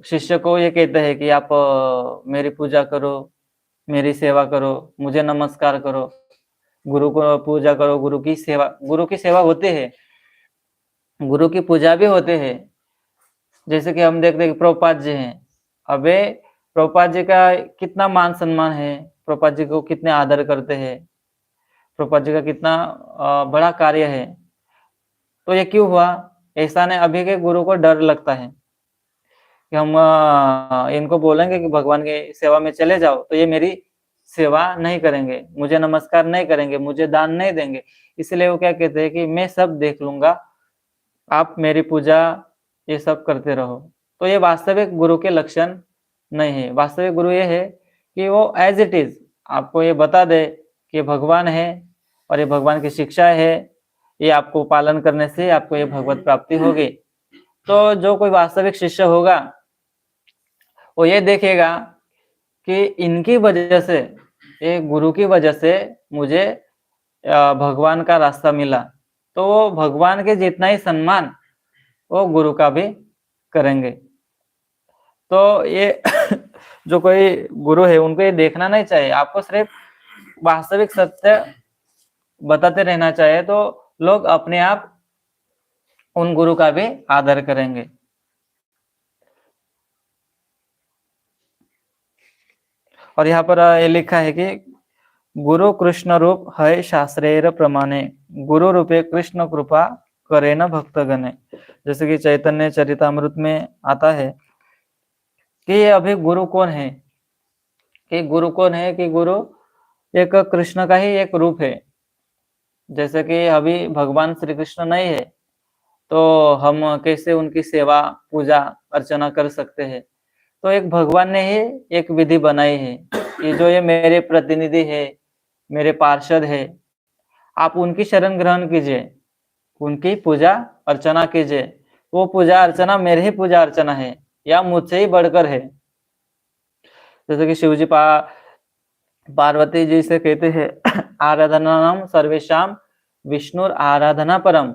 Speaker 1: शिष्य को ये कहते हैं कि आप मेरी पूजा करो, मेरी सेवा करो, मुझे नमस्कार करो, गुरु को पूजा करो, गुरु की सेवा होती है, गुरु की पूजा भी होते हैं। जैसे कि हम देखते हैं कि प्रभुपाद जी हैं, अबे प्रभुपाद जी का कितना मान सम्मान है, प्रभुपाद जी को कितने आदर करते हैं, प्रभुपाद जी का कितना बड़ा कार्य है। तो ये क्यों हुआ? ऐसा नहीं, अभी के गुरु को डर लगता है कि हम इनको बोलेंगे कि भगवान की सेवा में चले जाओ, तो ये मेरी सेवा नहीं करेंगे, मुझे नमस्कार नहीं करेंगे, मुझे दान नहीं देंगे। इसलिए वो क्या कहते हैं कि मैं सब देख लूंगा, आप मेरी पूजा ये सब करते रहो। तो ये वास्तविक गुरु के लक्षण नहीं है। वास्तविक गुरु ये है कि वो एज इट इज आपको ये बता दे कि भगवान है, और ये भगवान की शिक्षा है, ये आपको पालन करने से आपको ये भगवत प्राप्ति होगी। तो जो कोई वास्तविक शिष्य होगा वो ये देखेगा कि इनकी वजह से, ये गुरु की वजह से मुझे भगवान का रास्ता मिला, तो वो भगवान के जितना ही सम्मान वो गुरु का भी करेंगे। तो ये जो कोई गुरु है उनको ये देखना नहीं चाहिए, आपको सिर्फ वास्तविक सत्य बताते रहना चाहिए, तो लोग अपने आप उन गुरु का भी आदर करेंगे। और यहाँ पर ये लिखा है कि गुरु कृष्ण रूप है शास्त्रेर प्रमाणे, गुरु रूपे कृष्ण कृपा करे न भक्तगणे। जैसे कि चैतन्य चरितामृत में आता है कि ये अभी गुरु कौन है, कि गुरु कौन है, कि गुरु एक कृष्ण का ही एक रूप है। जैसे कि अभी भगवान श्री कृष्ण नहीं है तो हम कैसे उनकी सेवा पूजा अर्चना कर सकते हैं। तो एक भगवान ने ही एक विधि बनाई है कि जो ये मेरे प्रतिनिधि है, मेरे पार्षद है, आप उनकी शरण ग्रहण कीजिए, उनकी पूजा अर्चना कीजिए। वो पूजा अर्चना मेरे ही पूजा अर्चना है या मुझसे ही बढ़कर है। जैसे कि शिवजी पार्वती जी से कहते हैं आराधनानाम सर्वेशाम विष्णुर आराधना परम।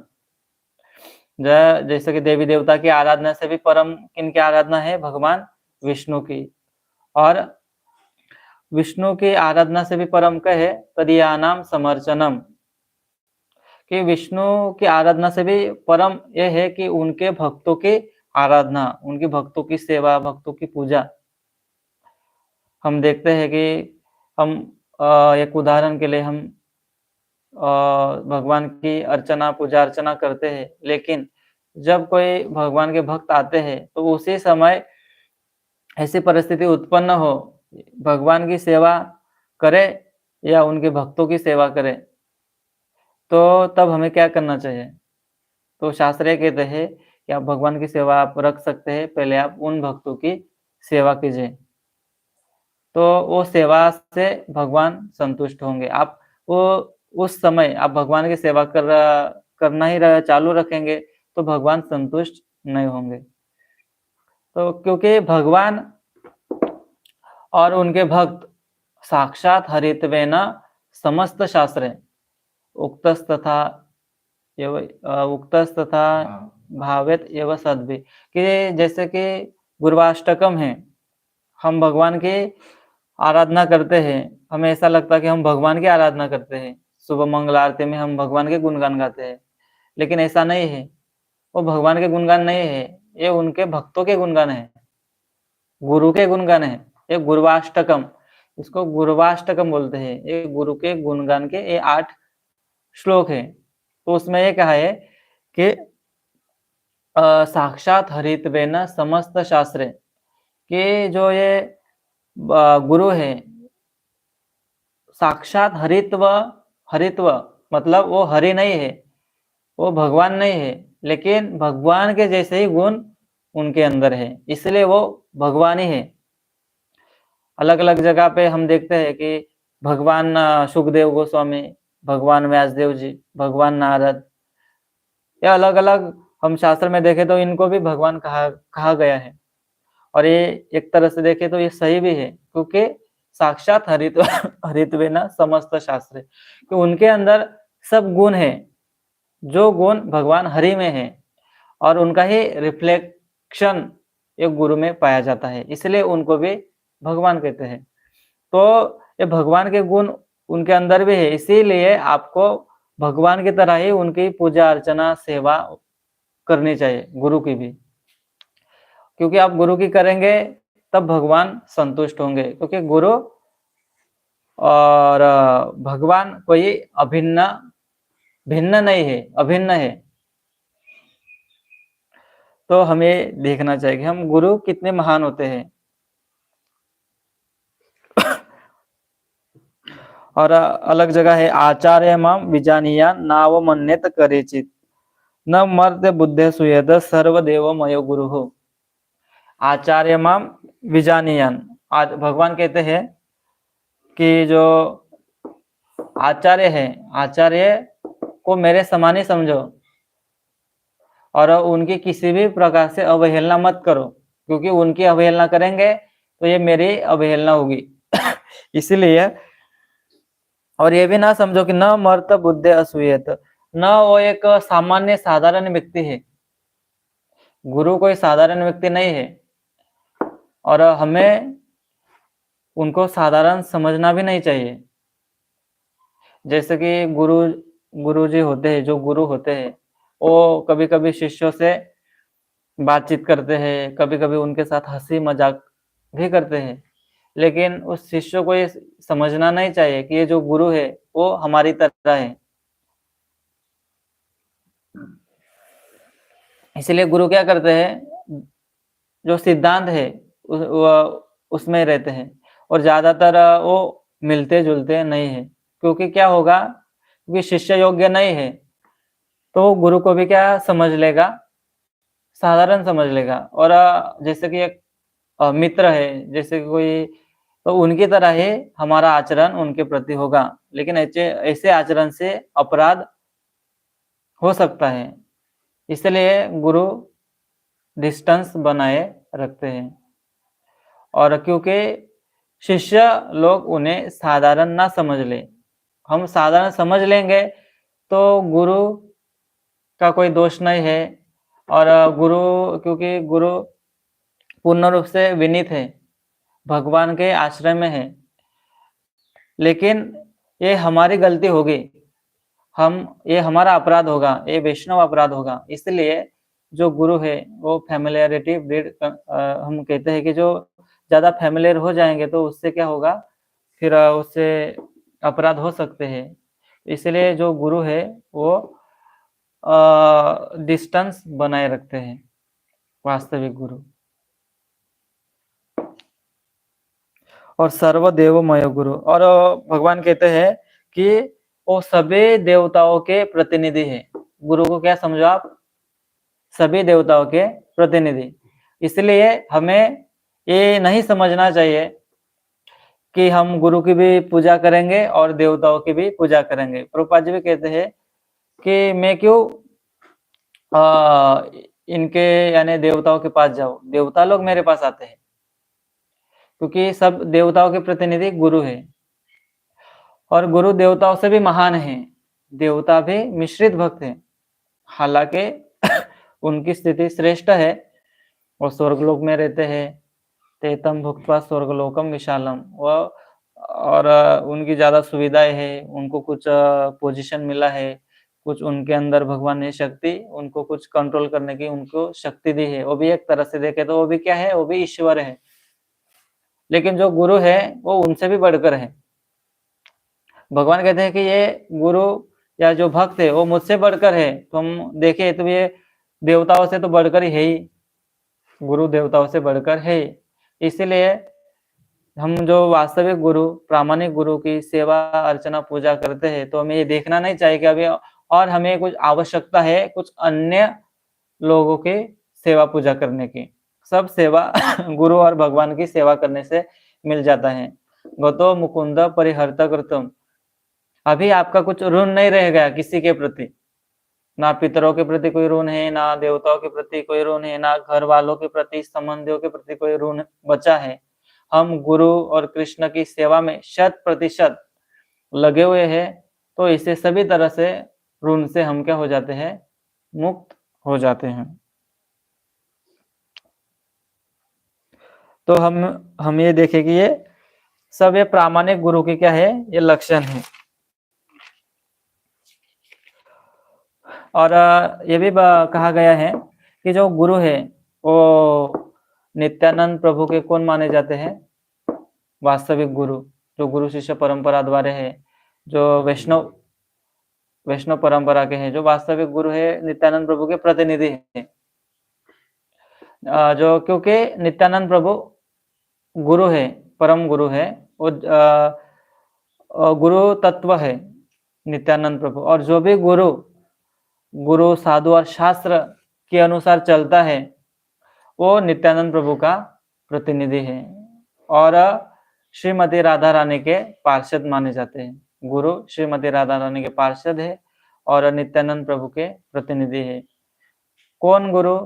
Speaker 1: जैसे कि देवी देवता की आराधना से भी परम किनकी आराधना है, भगवान विष्णु की। और विष्णु की आराधना से भी परम क्या है, तदीयानाम समर्चनम, कि विष्णु की आराधना से भी परम यह है कि उनके भक्तों की आराधना, उनके भक्तों की सेवा, भक्तों की पूजा। हम देखते हैं कि हम एक उदाहरण के लिए हम भगवान की अर्चना पूजा अर्चना करते हैं, लेकिन जब कोई भगवान के भक्त आते हैं तो उसी समय ऐसी परिस्थिति उत्पन्न हो, भगवान की सेवा करे या उनके भक्तों की सेवा करे, तो तब हमें क्या करना चाहिए। तो शास्त्र ये कहते हैं कि आप भगवान की सेवा आप रख सकते हैं, पहले आप उन भक्तों की सेवा कीजिए, तो वो सेवा से भगवान संतुष्ट होंगे। आप वो उस समय आप भगवान की सेवा करना ही चालू रखेंगे तो भगवान संतुष्ट नहीं होंगे। तो क्योंकि भगवान और उनके भक्त साक्षात हरित्वेन समस्त शास्त्रे उक्तस्तथा उक्तस्तथा भावेत एवं सद्भि, कि जैसे कि गुरुवाष्टकम है, हम भगवान की आराधना करते हैं, हमें ऐसा लगता है कि हम भगवान की आराधना करते हैं, सुबह मंगल आरती में हम भगवान के गुणगान गाते हैं, लेकिन ऐसा नहीं है, वो भगवान के गुणगान नहीं है, ये उनके भक्तों के गुणगान है, गुरु के गुणगान है। ये गुरुवाष्टकम, इसको गुरुवाष्टकम बोलते हैं। ये गुरु के गुणगान के ये 8 श्लोक है। तो उसमें ये कहा है कि साक्षात हरित्वेन समस्त शास्त्रे, कि जो ये गुरु है साक्षात हरित्व, हरित्व मतलब वो हरि नहीं है, वो भगवान नहीं है, लेकिन भगवान के जैसे ही गुण उनके अंदर है, इसलिए वो भगवान ही है। अलग अलग जगह पे हम देखते हैं कि भगवान सुखदेव गोस्वामी, भगवान व्यासदेव जी, भगवान नारद, या अलग अलग हम शास्त्र में देखें तो इनको भी भगवान कहा गया है। और ये एक तरह से देखें तो ये सही भी है, क्योंकि साक्षात हरित्वेन समस्त शास्त्र, कि उनके अंदर सब गुण है, जो गुण भगवान हरि में है और उनका ही रिफ्लेक्शन एक गुरु में पाया जाता है, इसलिए उनको भी भगवान कहते हैं। तो ये भगवान के गुण उनके अंदर भी है, इसीलिए आपको भगवान की तरह ही उनकी पूजा अर्चना सेवा करनी चाहिए, गुरु की भी, क्योंकि आप गुरु की करेंगे तब भगवान संतुष्ट होंगे, क्योंकि गुरु और भगवान कोई भिन्न नहीं है, अभिन्न है। तो हमें देखना चाहिए कि हम गुरु कितने महान होते हैं। और अलग जगह है, आचार्य माम विजानीया नावमन्यत करेचित न मर्त्य बुद्धे सुयद सर्वदेव मयो गुरु हो। आचार्य माम विजानीयान, आज भगवान कहते हैं कि जो आचार्य है, आचार्य को मेरे समान ही समझो और उनकी किसी भी प्रकार से अवहेलना मत करो, क्योंकि उनकी अवहेलना करेंगे तो ये मेरी अवहेलना होगी। इसीलिए और ये भी ना समझो कि न मर्त बुद्धे असूयत, न वो एक सामान्य साधारण व्यक्ति है, गुरु कोई साधारण व्यक्ति नहीं है और हमें उनको साधारण समझना भी नहीं चाहिए। जैसे कि गुरु जी होते हैं, जो गुरु होते हैं वो कभी कभी शिष्यों से बातचीत करते हैं, कभी कभी उनके साथ हंसी मजाक भी करते हैं, लेकिन उस शिष्य को ये समझना नहीं चाहिए कि ये जो गुरु है वो हमारी तरह है। इसलिए गुरु क्या करते हैं, जो सिद्धांत है उसमें रहते हैं और ज्यादातर वो मिलते जुलते नहीं है, क्योंकि क्या होगा, क्योंकि शिष्य योग्य नहीं है तो गुरु को भी क्या समझ लेगा, साधारण समझ लेगा। और जैसे कि एक मित्र है, जैसे कि कोई, तो उनकी तरह ही हमारा आचरण उनके प्रति होगा, लेकिन ऐसे ऐसे आचरण से अपराध हो सकता है। इसलिए गुरु डिस्टेंस बनाए रखते हैं और क्योंकि शिष्य लोग उन्हें साधारण ना समझ ले, हम साधारण समझ लेंगे तो गुरु का कोई दोष नहीं है। और गुरु, क्योंकि गुरु पूर्ण रूप से विनीत है, भगवान के आश्रय में है, लेकिन ये हमारी गलती होगी, ये हमारा अपराध होगा, ये वैष्णव अपराध होगा। इसलिए जो गुरु है वो फैमिलियरिटी ब्रीड, हम कहते हैं कि जो ज्यादा फैमिलियर हो जाएंगे तो उससे क्या होगा, फिर उससे अपराध हो सकते हैं। इसलिए जो गुरु है वो डिस्टेंस बनाए रखते हैं, वास्तविक गुरु। और सर्वदेवमय गुरु, और भगवान कहते हैं कि वो सभी देवताओं के प्रतिनिधि है। गुरु को क्या समझो आप, सभी देवताओं के प्रतिनिधि। इसलिए हमें ये नहीं समझना चाहिए कि हम गुरु की भी पूजा करेंगे और देवताओं की भी पूजा करेंगे। प्रभुपाद जी भी कहते हैं कि मैं क्यों इनके यानी देवताओं के पास जाऊं, देवता लोग मेरे पास आते हैं, क्योंकि सब देवताओं के प्रतिनिधि गुरु है और गुरु देवताओं से भी महान है। देवता भी मिश्रित भक्त है, हालांकि उनकी स्थिति श्रेष्ठ है, वो स्वर्गलोक में रहते हैं। तेतम भुक्त्वा स्वर्गलोकम विशालम, वह और उनकी ज्यादा सुविधाएं है, उनको कुछ पोजीशन मिला है, कुछ उनके अंदर भगवान ने शक्ति, उनको कुछ कंट्रोल करने की उनको शक्ति दी है। वो भी एक तरह से देखे तो वो भी क्या है, वो भी ईश्वर है। लेकिन जो गुरु है वो उनसे भी बढ़कर है। भगवान कहते हैं कि ये गुरु या जो भक्त है वो मुझसे बढ़कर है। तो हम देखें तो ये देवताओं से तो बढ़कर ही है ही, गुरु देवताओं से बढ़कर है। इसीलिए हम जो वास्तविक गुरु, प्रामाणिक गुरु की सेवा अर्चना पूजा करते हैं तो हमें ये देखना नहीं चाहिए कि अभी और हमें कुछ आवश्यकता है कुछ अन्य लोगों की सेवा पूजा करने की। सब सेवा गुरु और भगवान की सेवा करने से मिल जाता है। गतो मुकुंद परिहर्त कृतम, अभी आपका कुछ ऋण नहीं रह गया किसी के प्रति, ना पितरों के प्रति कोई ऋण है, ना देवताओं के प्रति कोई ऋण है, ना घर वालों के प्रति, संबंधियों के प्रति कोई ऋण बचा है। हम गुरु और कृष्ण की सेवा में 100% लगे हुए हैं, तो इसे सभी तरह से ऋण से हम क्या हो जाते हैं, मुक्त हो जाते हैं। तो हम ये देखें कि ये सब ये प्रामाणिक गुरु के क्या है, ये लक्षण है। और ये भी कहा गया है कि जो गुरु है वो नित्यानंद प्रभु के कौन माने जाते हैं, वास्तविक गुरु, जो गुरु शिष्य परंपरा द्वारा है, जो वैष्णव परंपरा के हैं, जो वास्तविक गुरु है नित्यानंद प्रभु के प्रतिनिधि है। जो क्योंकि नित्यानंद प्रभु गुरु है, परम गुरु है, वो गुरु तत्व है नित्यानंद प्रभु। और जो भी गुरु साधु और शास्त्र के अनुसार चलता है वो नित्यानंद प्रभु का प्रतिनिधि है और श्रीमती राधा रानी के पार्षद माने जाते हैं। गुरु श्रीमती राधा रानी के पार्षद है और नित्यानंद प्रभु के प्रतिनिधि है। कौन गुरु?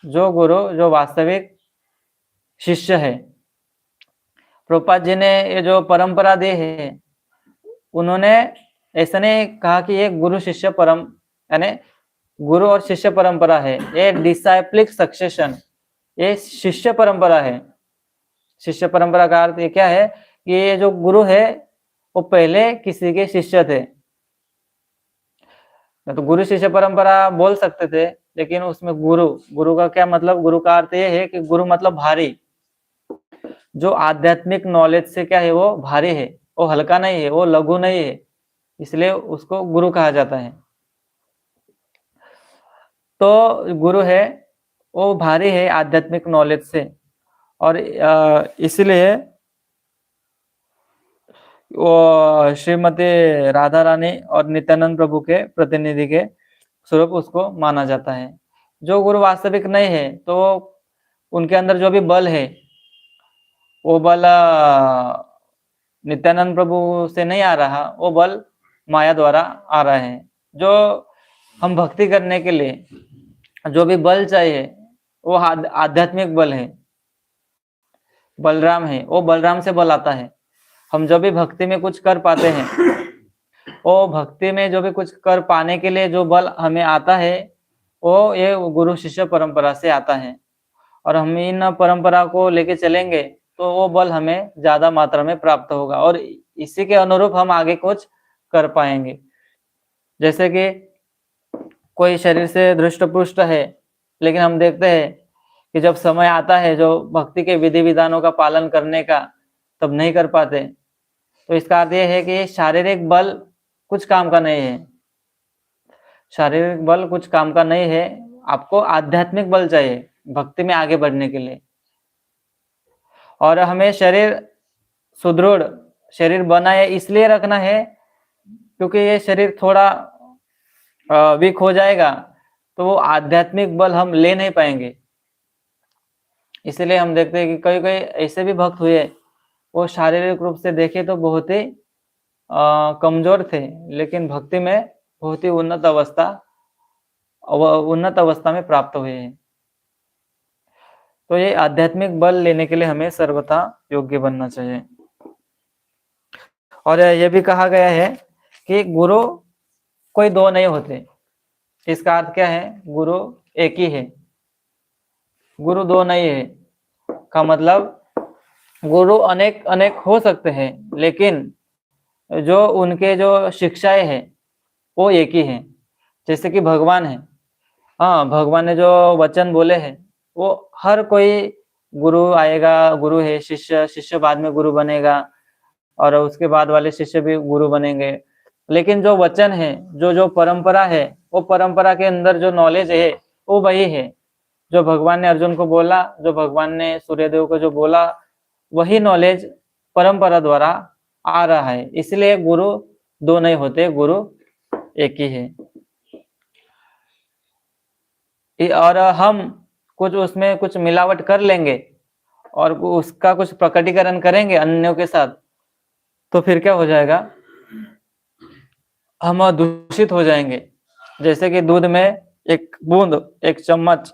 Speaker 1: गुरु जो वास्तविक शिष्य है। प्रभुपाद जी ने ये जो परंपरा दी है, उन्होंने ऐसा नहीं कहा कि ये गुरु शिष्य यानी गुरु और शिष्य परंपरा है, ये डिसाइप्लिक सक्सेशन, ये शिष्य परंपरा है। शिष्य परंपरा का अर्थ ये क्या है कि ये जो गुरु है वो पहले किसी के शिष्य थे। तो गुरु शिष्य परंपरा बोल सकते थे, लेकिन उसमें गुरु का क्या मतलब? गुरु का अर्थ ये है कि गुरु मतलब भारी, जो आध्यात्मिक नॉलेज से क्या है वो भारी है, वो हल्का नहीं है, वो लघु नहीं है, इसलिए उसको गुरु कहा जाता है। तो गुरु है वो भारी है आध्यात्मिक नॉलेज से, और इसलिए वो श्रीमती राधा रानी और नित्यानंद प्रभु के प्रतिनिधि के स्वरूप उसको माना जाता है। जो गुरु वास्तविक नहीं है तो उनके अंदर जो भी बल है वो बल नित्यानंद प्रभु से नहीं आ रहा, वो बल माया द्वारा आ रहा है। जो हम भक्ति करने के लिए जो भी बल चाहिए वो आध्यात्मिक बल है, बलराम है, वो बलराम से बल आता है। हम जो भी भक्ति में कुछ कर पाते हैं, वो भक्ति में जो भी कुछ कर पाने के लिए जो बल हमें आता है वो ये गुरु शिष्य परंपरा से आता है, और हम इन परंपरा को लेके चलेंगे तो वो बल हमें ज्यादा मात्रा में प्राप्त होगा और इसी के अनुरूप हम आगे कुछ कर पाएंगे। जैसे कि कोई शरीर से दृष्ट पुष्ट है, लेकिन हम देखते हैं कि जब समय आता है जो भक्ति के विधि विधानों का पालन करने का, तब नहीं कर पाते। तो इसका अर्थ यह है कि शारीरिक बल कुछ काम का नहीं है, शारीरिक बल कुछ काम का नहीं है, आपको आध्यात्मिक बल चाहिए भक्ति में आगे बढ़ने के लिए। और हमें शरीर सुदृढ़ शरीर बना है इसलिए रखना है क्योंकि ये शरीर थोड़ा वीक हो जाएगा तो वो आध्यात्मिक बल हम ले नहीं पाएंगे। इसलिए हम देखते हैं कि कई कई ऐसे भी भक्त हुए, वो शारीरिक रूप से देखे तो बहुत ही कमजोर थे, लेकिन भक्ति में बहुत ही उन्नत अवस्था में प्राप्त हुए हैं। तो ये आध्यात्मिक बल लेने के लिए हमें सर्वथा योग्य बनना चाहिए। और यह भी कहा गया है कि गुरु कोई दो नहीं होते। इसका अर्थ क्या है? गुरु एक ही है, गुरु दो नहीं है का मतलब गुरु अनेक अनेक हो सकते हैं, लेकिन जो उनके जो शिक्षाएं हैं वो एक ही है। जैसे कि भगवान है, हाँ, भगवान ने जो वचन बोले हैं वो हर कोई गुरु आएगा, गुरु है, शिष्य बाद में गुरु बनेगा और उसके बाद वाले शिष्य भी गुरु बनेंगे। लेकिन जो वचन है, जो परंपरा है, वो परंपरा के अंदर जो नॉलेज है वो वही है। जो भगवान ने अर्जुन को बोला, जो भगवान ने सूर्यदेव को जो बोला, वही नॉलेज परंपरा द्वारा आ रहा है। इसलिए गुरु दो नहीं होते, गुरु एक ही है। और हम कुछ उसमें कुछ मिलावट कर लेंगे और उसका कुछ प्रकटीकरण करेंगे अन्यों के साथ, तो फिर क्या हो जाएगा? हम दूषित हो जाएंगे। जैसे कि दूध में एक बूंद, एक चम्मच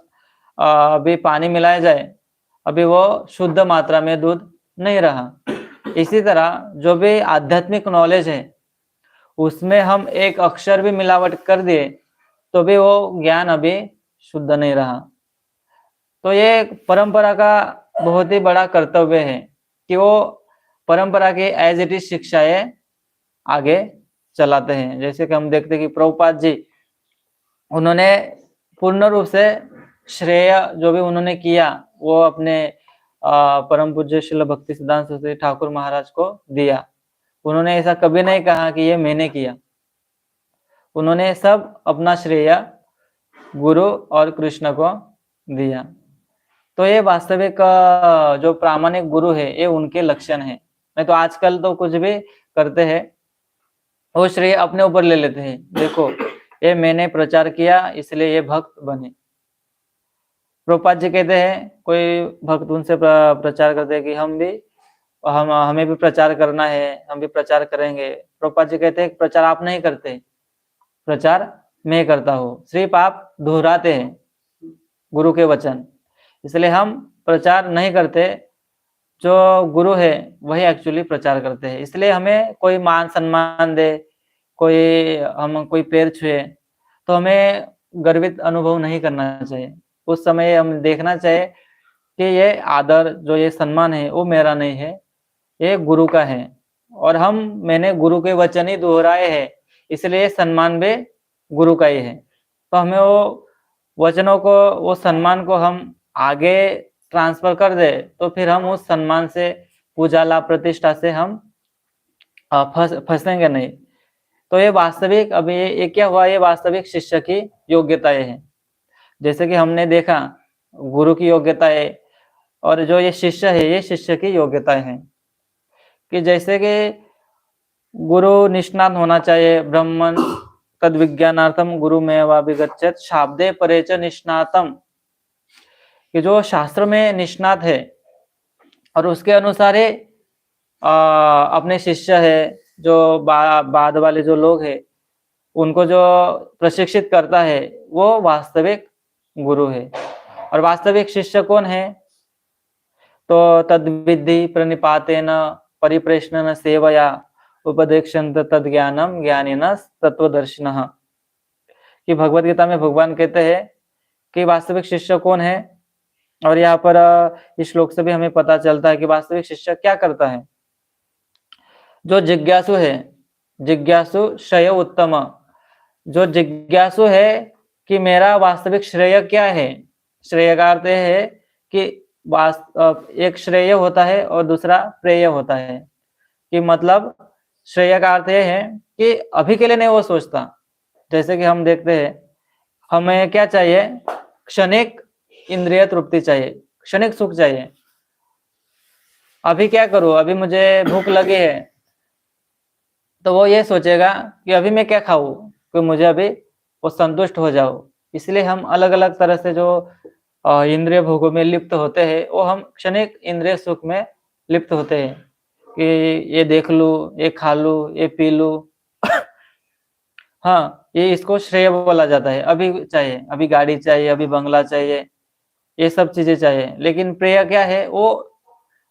Speaker 1: अभी पानी मिलाया जाए, अभी वो शुद्ध मात्रा में दूध नहीं रहा। इसी तरह जो भी आध्यात्मिक नॉलेज है उसमें हम एक अक्षर भी मिलावट कर दिए तो भी वो ज्ञान अभी शुद्ध नहीं रहा। तो ये परंपरा का बहुत ही बड़ा कर्तव्य है कि वो परंपरा की एज इट इज शिक्षाएं आगे चलाते हैं। जैसे कि हम देखते हैं कि प्रभुपाद जी, उन्होंने पूर्ण रूप से श्रेय जो भी उन्होंने किया वो अपने परम पूज्य श्रील भक्ति सिद्धांत सरस्वती ठाकुर महाराज को दिया। उन्होंने ऐसा कभी नहीं कहा कि ये मैंने किया, उन्होंने सब अपना श्रेय गुरु और कृष्ण को दिया। तो ये वास्तविक जो प्रामाणिक गुरु है ये उनके लक्षण है। नहीं तो आजकल तो कुछ भी करते हैं, वो श्रेय अपने ऊपर ले लेते हैं। देखो ये मैंने प्रचार किया इसलिए ये भक्त बने। प्रभुपाद जी कहते हैं, कोई भक्त उनसे प्रचार करते हैं कि हम भी हम हमें भी प्रचार करना है, हम भी प्रचार करेंगे। प्रभुपाद जी कहते हैं प्रचार आप नहीं करते, प्रचार मैं करता हूँ, सिर्फ आप दोहराते हैं गुरु के वचन, इसलिए हम प्रचार नहीं करते। जो गुरु है वही एक्चुअली प्रचार करते हैं। इसलिए हमें कोई मान सम्मान दे, हम कोई पैर छुए तो हमें गर्वित अनुभव नहीं करना चाहिए। उस समय हम देखना चाहिए कि ये आदर, जो ये सम्मान है वो मेरा नहीं है, ये गुरु का है, और मैंने गुरु के वचन ही दोहराए हैं, इसलिए सम्मान भी गुरु का ही है। तो हमें वो वचनों को, वो सम्मान को हम आगे ट्रांसफर कर दे तो फिर हम उस सम्मान से, पूजा लाभ प्रतिष्ठा से हम फंसेंगे नहीं। तो ये वास्तविक, अभी ये क्या हुआ, ये वास्तविक शिष्य की योग्यताएं हैं। जैसे कि हमने देखा गुरु की योग्यताएं, और जो ये शिष्य है ये शिष्य की योग्यताएं हैं। कि जैसे कि गुरु निष्णात होना चाहिए, ब्रह्मन् तद विज्ञानार्थम गुरुमेवाभिगच्छेत् शाब्दे परे च निष्णातम, कि जो शास्त्र में निष्णात है और उसके अनुसार ही अपने शिष्य है, जो बाद वाले जो लोग हैं उनको जो प्रशिक्षित करता है वो वास्तविक गुरु है। और वास्तविक शिष्य कौन है? तो तद्विद्धि प्रणिपातेन परिप्रेषणेन सेवया उपदेक्षन्त तद ज्ञानम ज्ञानिनः तत्वदर्शिनः। कि भगवत गीता में भगवान कहते हैं कि वास्तविक शिष्य कौन है, और यहाँ पर इस श्लोक से भी हमें पता चलता है कि वास्तविक शिष्य क्या करता है। जो जिज्ञासु है, जिज्ञासु श्रेय उत्तम, जो जिज्ञासु है कि मेरा वास्तविक श्रेय क्या है। श्रेय का अर्थ है कि एक श्रेय होता है और दूसरा प्रेय होता है। कि मतलब श्रेय का अर्थ है कि अभी के लिए नहीं वो सोचता। जैसे कि हम देखते हैं, हमें क्या चाहिए, क्षणिक इंद्रिय तृप्ति चाहिए, क्षणिक सुख चाहिए। अभी क्या करूं, अभी मुझे भूख लगी है, तो वो ये सोचेगा कि अभी मैं क्या खाऊं कि मुझे अभी वो संतुष्ट हो जाओ। इसलिए हम अलग अलग तरह से जो इंद्रिय भोगों में लिप्त होते हैं, वो हम क्षणिक इंद्रिय सुख में लिप्त होते हैं कि ये देख लूं, ये खा लूं, ये पी लूं। हाँ, ये इसको श्रेय बोला जाता है। अभी चाहिए, अभी गाड़ी चाहिए, अभी बंगला चाहिए, ये सब चीजें चाहिए। लेकिन प्रेय क्या है, वो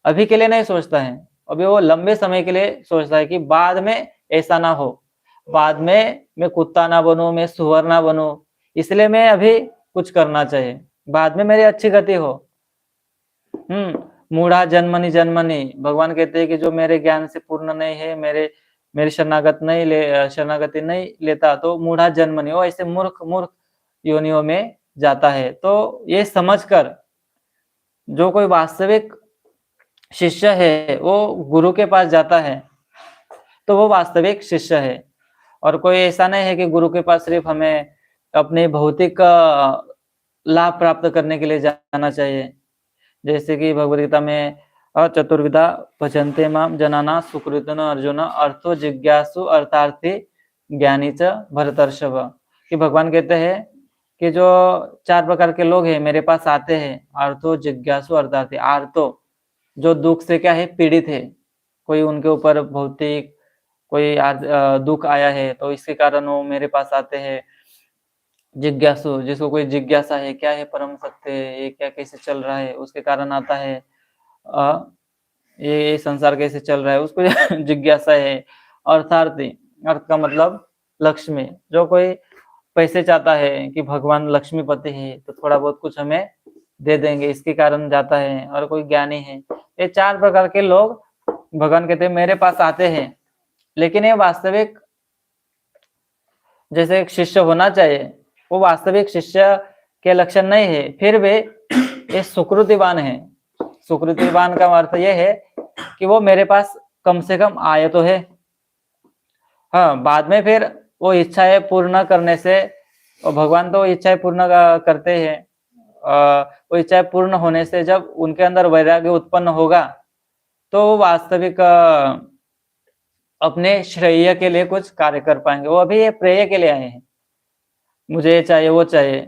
Speaker 1: अभी के लिए नहीं सोचता है, अभी वो लंबे समय के लिए सोचता है कि बाद में ऐसा ना हो, बाद में मैं कुत्ता ना बनूं, मैं सुअर ना बनूं, इसलिए मैं अभी कुछ करना चाहिए, बाद में मेरी अच्छी गति हो। मूढ़ा जन्मनि जन्मनि, भगवान कहते हैं कि जो मेरे ज्ञान से पूर्ण नहीं है, मेरी शरणागति नहीं लेता, तो मूढ़ा जन्मनि, वो ऐसे मूर्ख योनियों में जाता है। तो ये समझकर जो कोई वास्तविक शिष्य है वो गुरु के पास जाता है, तो वो वास्तविक शिष्य है। और कोई ऐसा नहीं है कि गुरु के पास सिर्फ हमें अपने भौतिक लाभ प्राप्त करने के लिए जाना चाहिए। जैसे कि भगवद गीता में चतुर्विधा भजन्ते माम जनाना सुकृतन अर्जुन अर्थो जिज्ञासु अर्थार्थी ज्ञानी च भरतर्षभ। कि भगवान कहते हैं कि जो 4 प्रकार के लोग हैं मेरे पास आते हैं, अर्थो जिज्ञासु अर्थार्थी। आर्तो जो दुख से क्या है, पीड़ित है, कोई उनके ऊपर भौतिक कोई दुख आया है तो इसके कारण वो मेरे पास आते हैं। जिज्ञासु जिसको कोई जिज्ञासा है, क्या है परम सत्य, ये क्या कैसे चल रहा है, उसके कारण आता है। ये संसार कैसे चल रहा है, उसको जिज्ञासा है। अर्थार्थी, अर्थ का मतलब लक्ष्मी, जो कोई पैसे चाहता है कि भगवान लक्ष्मीपति है तो थोड़ा बहुत कुछ हमें दे देंगे, इसके कारण जाता है। और कोई ज्ञानी है। ये 4 प्रकार के लोग भगवान कहते हैं मेरे पास आते हैं। लेकिन ये वास्तविक जैसे एक शिष्य होना चाहिए, वो वास्तविक शिष्य के लक्षण नहीं है। फिर भी ये सुकृतिवान है। सुकृतिवान का अर्थ ये है कि वो मेरे पास कम से कम आए तो है। हाँ, बाद में फिर वो इच्छाएं पूर्ण करने से, और भगवान तो इच्छाएं पूर्ण करते हैं, वो इच्छाएं पूर्ण होने से जब उनके अंदर वैराग्य उत्पन्न होगा तो वो वास्तविक अपने श्रेय के लिए कुछ कार्य कर पाएंगे। वो अभी ये प्रेय के लिए आए हैं, मुझे ये चाहिए वो चाहिए,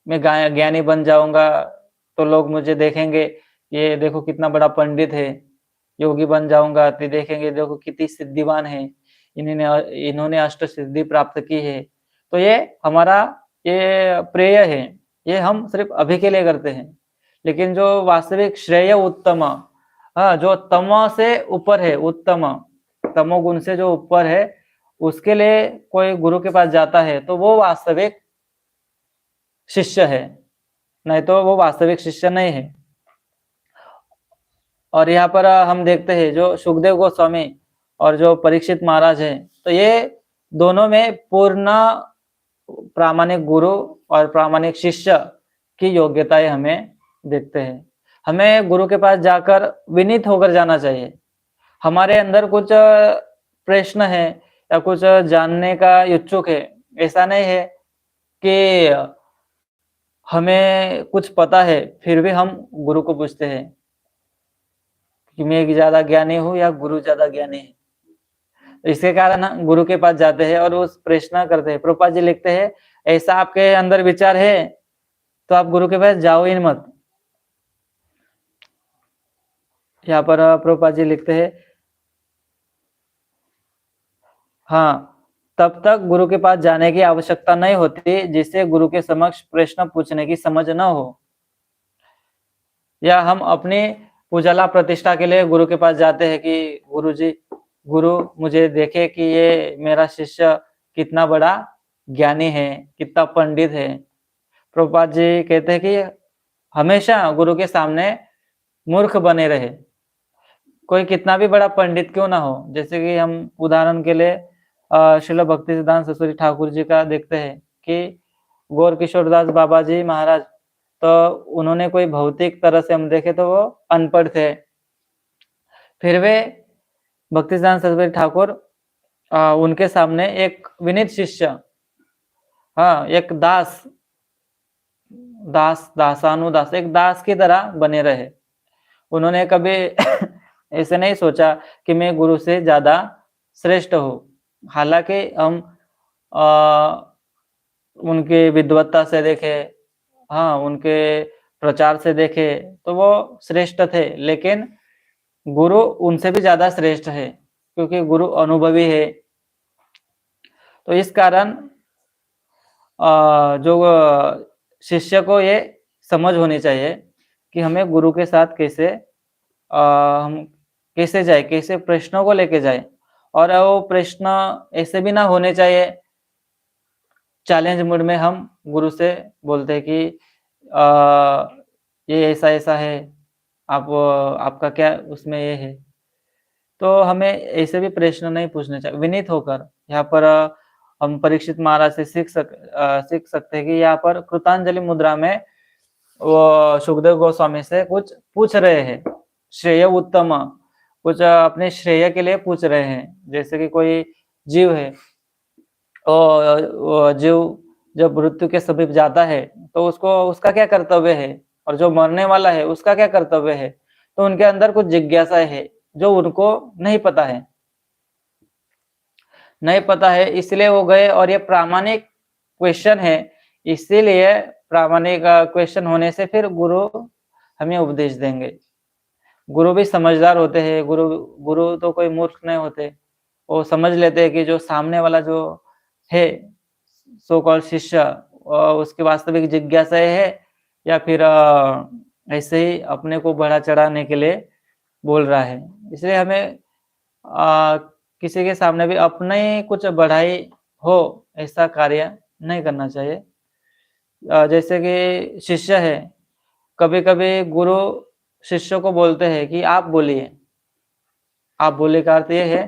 Speaker 1: मैं ज्ञानी बन जाऊंगा तो लोग मुझे देखेंगे, ये देखो कितना बड़ा पंडित है, योगी बन जाऊंगा, तो देखेंगे देखो कितनी सिद्धिवान है, इन्होंने अष्ट सिद्धि प्राप्त की है। तो ये हमारा ये प्रेय है, ये हम सिर्फ अभी के लिए करते हैं। लेकिन जो वास्तविक श्रेय उत्तम, हाँ, जो तम से ऊपर है, उत्तम तमोगुण से जो ऊपर है, उसके लिए कोई गुरु के पास जाता है तो वो वास्तविक शिष्य है, नहीं तो वो वास्तविक शिष्य नहीं है। और यहाँ पर हम देखते हैं जो सुखदेव गोस्वामी और जो परीक्षित महाराज है, तो ये दोनों में पूर्ण प्रामाणिक गुरु और प्रामाणिक शिष्य की योग्यताएं हमें देखते हैं। हमें गुरु के पास जाकर विनीत होकर जाना चाहिए। हमारे अंदर कुछ प्रश्न है या कुछ जानने का इच्छुक है, ऐसा नहीं है कि हमें कुछ पता है फिर भी हम गुरु को पूछते हैं कि मैं ज्यादा ज्ञानी हूँ या गुरु ज्यादा ज्ञानी है। इसके कारण हम गुरु के पास जाते हैं और उस प्रश्न करते हैं। प्रभुपाद जी लिखते हैं, ऐसा आपके अंदर विचार है तो आप गुरु के पास जाओ ही मत। यहाँ पर प्रभुपाद जी लिखते हैं, हाँ, तब तक गुरु के पास जाने की आवश्यकता नहीं होती जिससे गुरु के समक्ष प्रश्न पूछने की समझ न हो, या हम अपनी पूजला प्रतिष्ठा के लिए गुरु के पास जाते हैं कि गुरु जी, गुरु मुझे देखे कि ये मेरा शिष्य कितना बड़ा ज्ञानी है, कितना पंडित है। प्रभुपाद जी कहते हैं कि हमेशा गुरु के सामने मूर्ख बने रहे, कोई कितना भी बड़ा पंडित क्यों ना हो। जैसे कि हम उदाहरण के लिए श्रील भक्ति सिद्धांत सरस्वती ठाकुर जी का देखते हैं कि गौर किशोरदास बाबा जी महाराज, तो उन्होंने कोई भौतिक तरह से हम देखे तो वो अनपढ़ थे, फिर वे भक्ति सिद्धांत सरस्वती ठाकुर उनके सामने एक विनीत शिष्य, हाँ, एक दासानुदास, एक दास की तरह बने रहे। उन्होंने कभी ऐसे नहीं सोचा कि मैं गुरु से ज्यादा श्रेष्ठ हूँ। हालांकि हम उनके विद्वत्ता से देखे, हाँ, उनके प्रचार से देखे तो वो श्रेष्ठ थे, लेकिन गुरु उनसे भी ज्यादा श्रेष्ठ है क्योंकि गुरु अनुभवी है। तो इस कारण जो शिष्य को ये समझ होनी चाहिए कि हमें गुरु के साथ कैसे हम कैसे जाए, कैसे प्रश्नों को लेके जाए। और वो प्रश्न ऐसे भी ना होने चाहिए चैलेंज मूड में हम गुरु से बोलते हैं कि ये ऐसा ऐसा है, आप आपका क्या उसमें ये है। तो हमें ऐसे भी प्रश्न नहीं पूछने चाहिए, विनीत होकर। यहाँ पर हम परीक्षित महाराज से सीख सकते हैं कि यहाँ पर कृतांजलि मुद्रा में वो सुखदेव गोस्वामी से कुछ पूछ रहे हैं, श्रेय उत्तम, कुछ अपने श्रेय के लिए पूछ रहे हैं। जैसे कि कोई जीव है, और जीव जब मृत्यु के समीप जाता है तो उसको उसका क्या कर्तव्य है, और जो मरने वाला है उसका क्या कर्तव्य है। तो उनके अंदर कुछ जिज्ञासा है जो उनको नहीं पता है, इसलिए वो गए। और ये प्रामाणिक क्वेश्चन है, इसीलिए प्रामाणिक क्वेश्चन होने से फिर गुरु हमें उपदेश देंगे। गुरु भी समझदार होते हैं, गुरु तो कोई मूर्ख नहीं होते, वो समझ लेते हैं कि जो सामने वाला जो है सो कॉल्ड शिष्य, उसकी वास्तविक जिज्ञासा है या फिर ऐसे ही अपने को बढ़ा चढ़ाने के लिए बोल रहा है। इसलिए हमें किसी के सामने भी अपने कुछ बढ़ाई हो ऐसा कार्य नहीं करना चाहिए। जैसे कि शिष्य है, कभी कभी गुरु शिष्य को बोलते हैं कि आप बोलिए। आप बोलिए का अर्थ ये है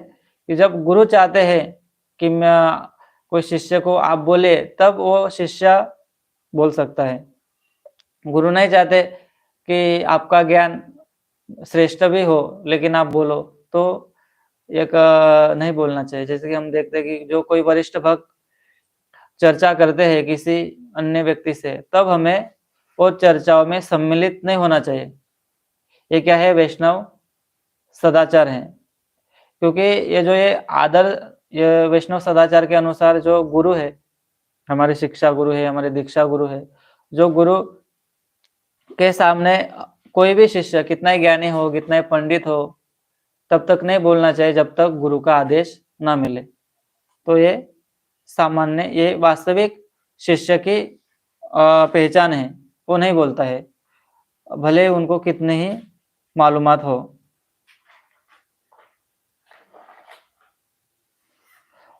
Speaker 1: कि जब गुरु चाहते हैं कि मैं कोई शिष्य को आप बोले, तब वो शिष्य बोल सकता है। गुरु नहीं चाहते कि आपका ज्ञान श्रेष्ठ भी हो लेकिन आप बोलो, तो एक नहीं बोलना चाहिए। जैसे कि हम देखते हैं कि जो कोई वरिष्ठ भक्त चर्चा करते हैं किसी अन्य व्यक्ति से, तब हमें वो चर्चाओं में सम्मिलित नहीं होना चाहिए। ये क्या है? वैष्णव सदाचार है। क्योंकि ये वैष्णव सदाचार के अनुसार जो गुरु है, हमारे शिक्षा गुरु है, हमारे दीक्षा गुरु है, जो गुरु के सामने कोई भी शिष्य कितना ही ज्ञानी हो, कितना ही पंडित हो, तब तक नहीं बोलना चाहिए जब तक गुरु का आदेश ना मिले। तो ये सामान्य, ये वास्तविक शिष्य की पहचान है। वो नहीं बोलता है, भले उनको कितने ही मालूमात हो।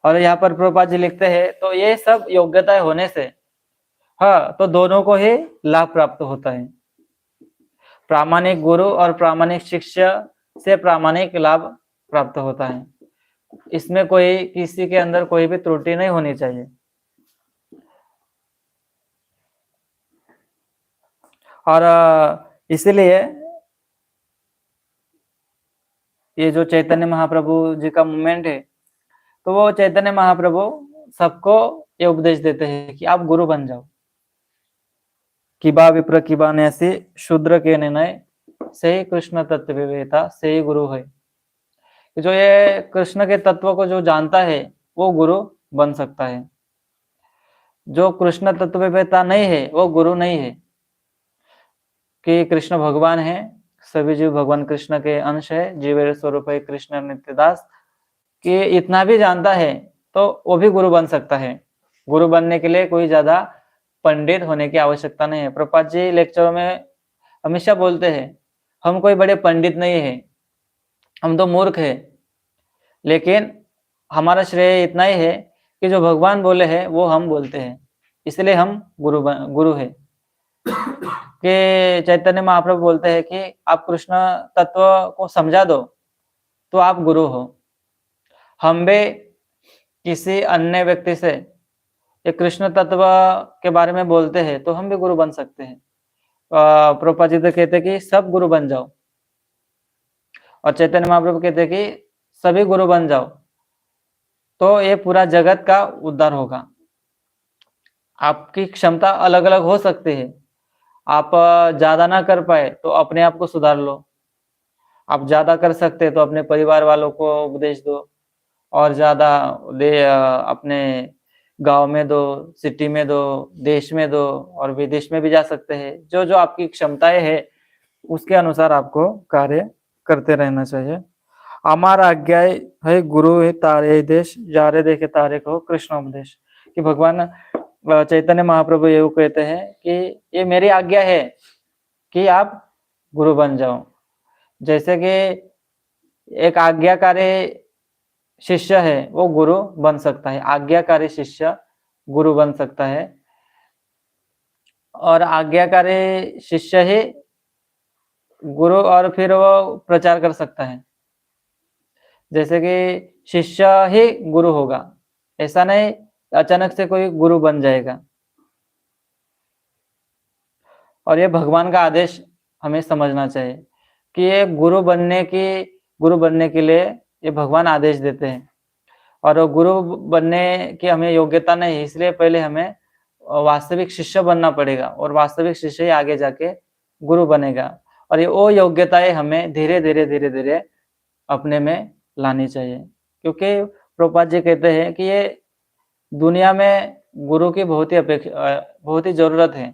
Speaker 1: और यहाँ पर प्रभुपाद जी लिखते हैं, तो ये सब योग्यताएं होने से हाँ, तो दोनों को ही लाभ प्राप्त होता है। प्रामाणिक गुरु और प्रामाणिक शिष्य से प्रामाणिक लाभ प्राप्त होता है। इसमें कोई, किसी के अंदर कोई भी त्रुटि नहीं होनी चाहिए। और इसलिए ये जो चैतन्य महाप्रभु जी का मूवमेंट है, तो वो चैतन्य महाप्रभु सबको ये उपदेश देते हैं कि आप गुरु बन जाओ। किबा विप्र किबा न्यासी शूद्र के निर्णय से ही कृष्ण तत्व विवेता से ही गुरु है। जो ये कृष्ण के तत्व को जो जानता है वो गुरु बन सकता है। जो कृष्ण तत्व विवेता नहीं है वो गुरु नहीं है। कि कृष्ण भगवान है, सभी जीव भगवान कृष्ण के अंश है, जीवेर स्वरूप है कृष्ण नित्यदास, कि इतना भी जानता है तो वो भी गुरु बन सकता है। गुरु बनने के लिए कोई ज्यादा पंडित होने की आवश्यकता नहीं है। प्रभुपाद जी लेक्चरों में हमेशा बोलते हैं, हम कोई बड़े पंडित नहीं है, हम तो मूर्ख है, लेकिन हमारा श्रेय इतना ही है कि जो भगवान बोले हैं वो हम बोलते हैं, इसलिए हम गुरु है। कि चैतन्य महाप्रभु बोलते हैं कि आप कृष्ण तत्व को समझा दो तो आप गुरु हो। हम भी किसी अन्य व्यक्ति से ये कृष्ण तत्व के बारे में बोलते हैं तो हम भी गुरु बन सकते हैं। प्रभुपाद जी तो कहते हैं कि सब गुरु बन जाओ, और चैतन्य महाप्रभु कहते हैं कि सभी गुरु बन जाओ, तो ये पूरा जगत का उद्धार होगा। आपकी क्षमता अलग अलग हो सकती है, आप ज्यादा ना कर पाए तो अपने आप को सुधार लो, आप ज्यादा कर सकते तो अपने परिवार वालों को उपदेश दो, और ज्यादा अपने गांव में दो, सिटी में दो, देश में दो, और विदेश में भी जा सकते हैं। जो जो आपकी क्षमताएं है उसके अनुसार आपको कार्य करते रहना चाहिए। अमार आज्ञा है गुरु है तारे देश, जारे देखे तारे को कृष्ण उपदेश। कि भगवान चैतन्य महाप्रभु ये कहते हैं कि ये मेरी आज्ञा है कि आप गुरु बन जाओ। जैसे कि एक आज्ञाकारी शिष्य है वो गुरु बन सकता है, आज्ञाकारी शिष्य गुरु बन सकता है, और आज्ञाकारी शिष्य ही गुरु और फिर वो प्रचार कर सकता है। जैसे कि शिष्य ही गुरु होगा, ऐसा नहीं अचानक से कोई गुरु बन जाएगा। और ये भगवान का आदेश हमें समझना चाहिए कि ये गुरु बनने के लिए ये भगवान आदेश देते हैं, और गुरु बनने की हमें योग्यता नहीं है, इसलिए पहले हमें वास्तविक शिष्य बनना पड़ेगा, और वास्तविक शिष्य ही आगे जाके गुरु बनेगा। और ये वो योग्यताएं हमें धीरे धीरे अपने में लानी चाहिए। क्योंकि प्रभुपाद जी कहते हैं कि ये दुनिया में गुरु की बहुत ही जरूरत है।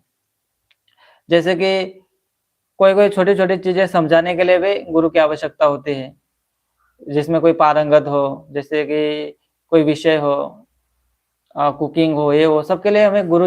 Speaker 1: जैसे कि कोई छोटी छोटी चीजें समझाने के लिए भी गुरु की आवश्यकता होती है, जिसमें कोई पारंगत हो, जैसे कि कोई विषय हो, कुकिंग हो, ये हो, सबके लिए हमें गुरु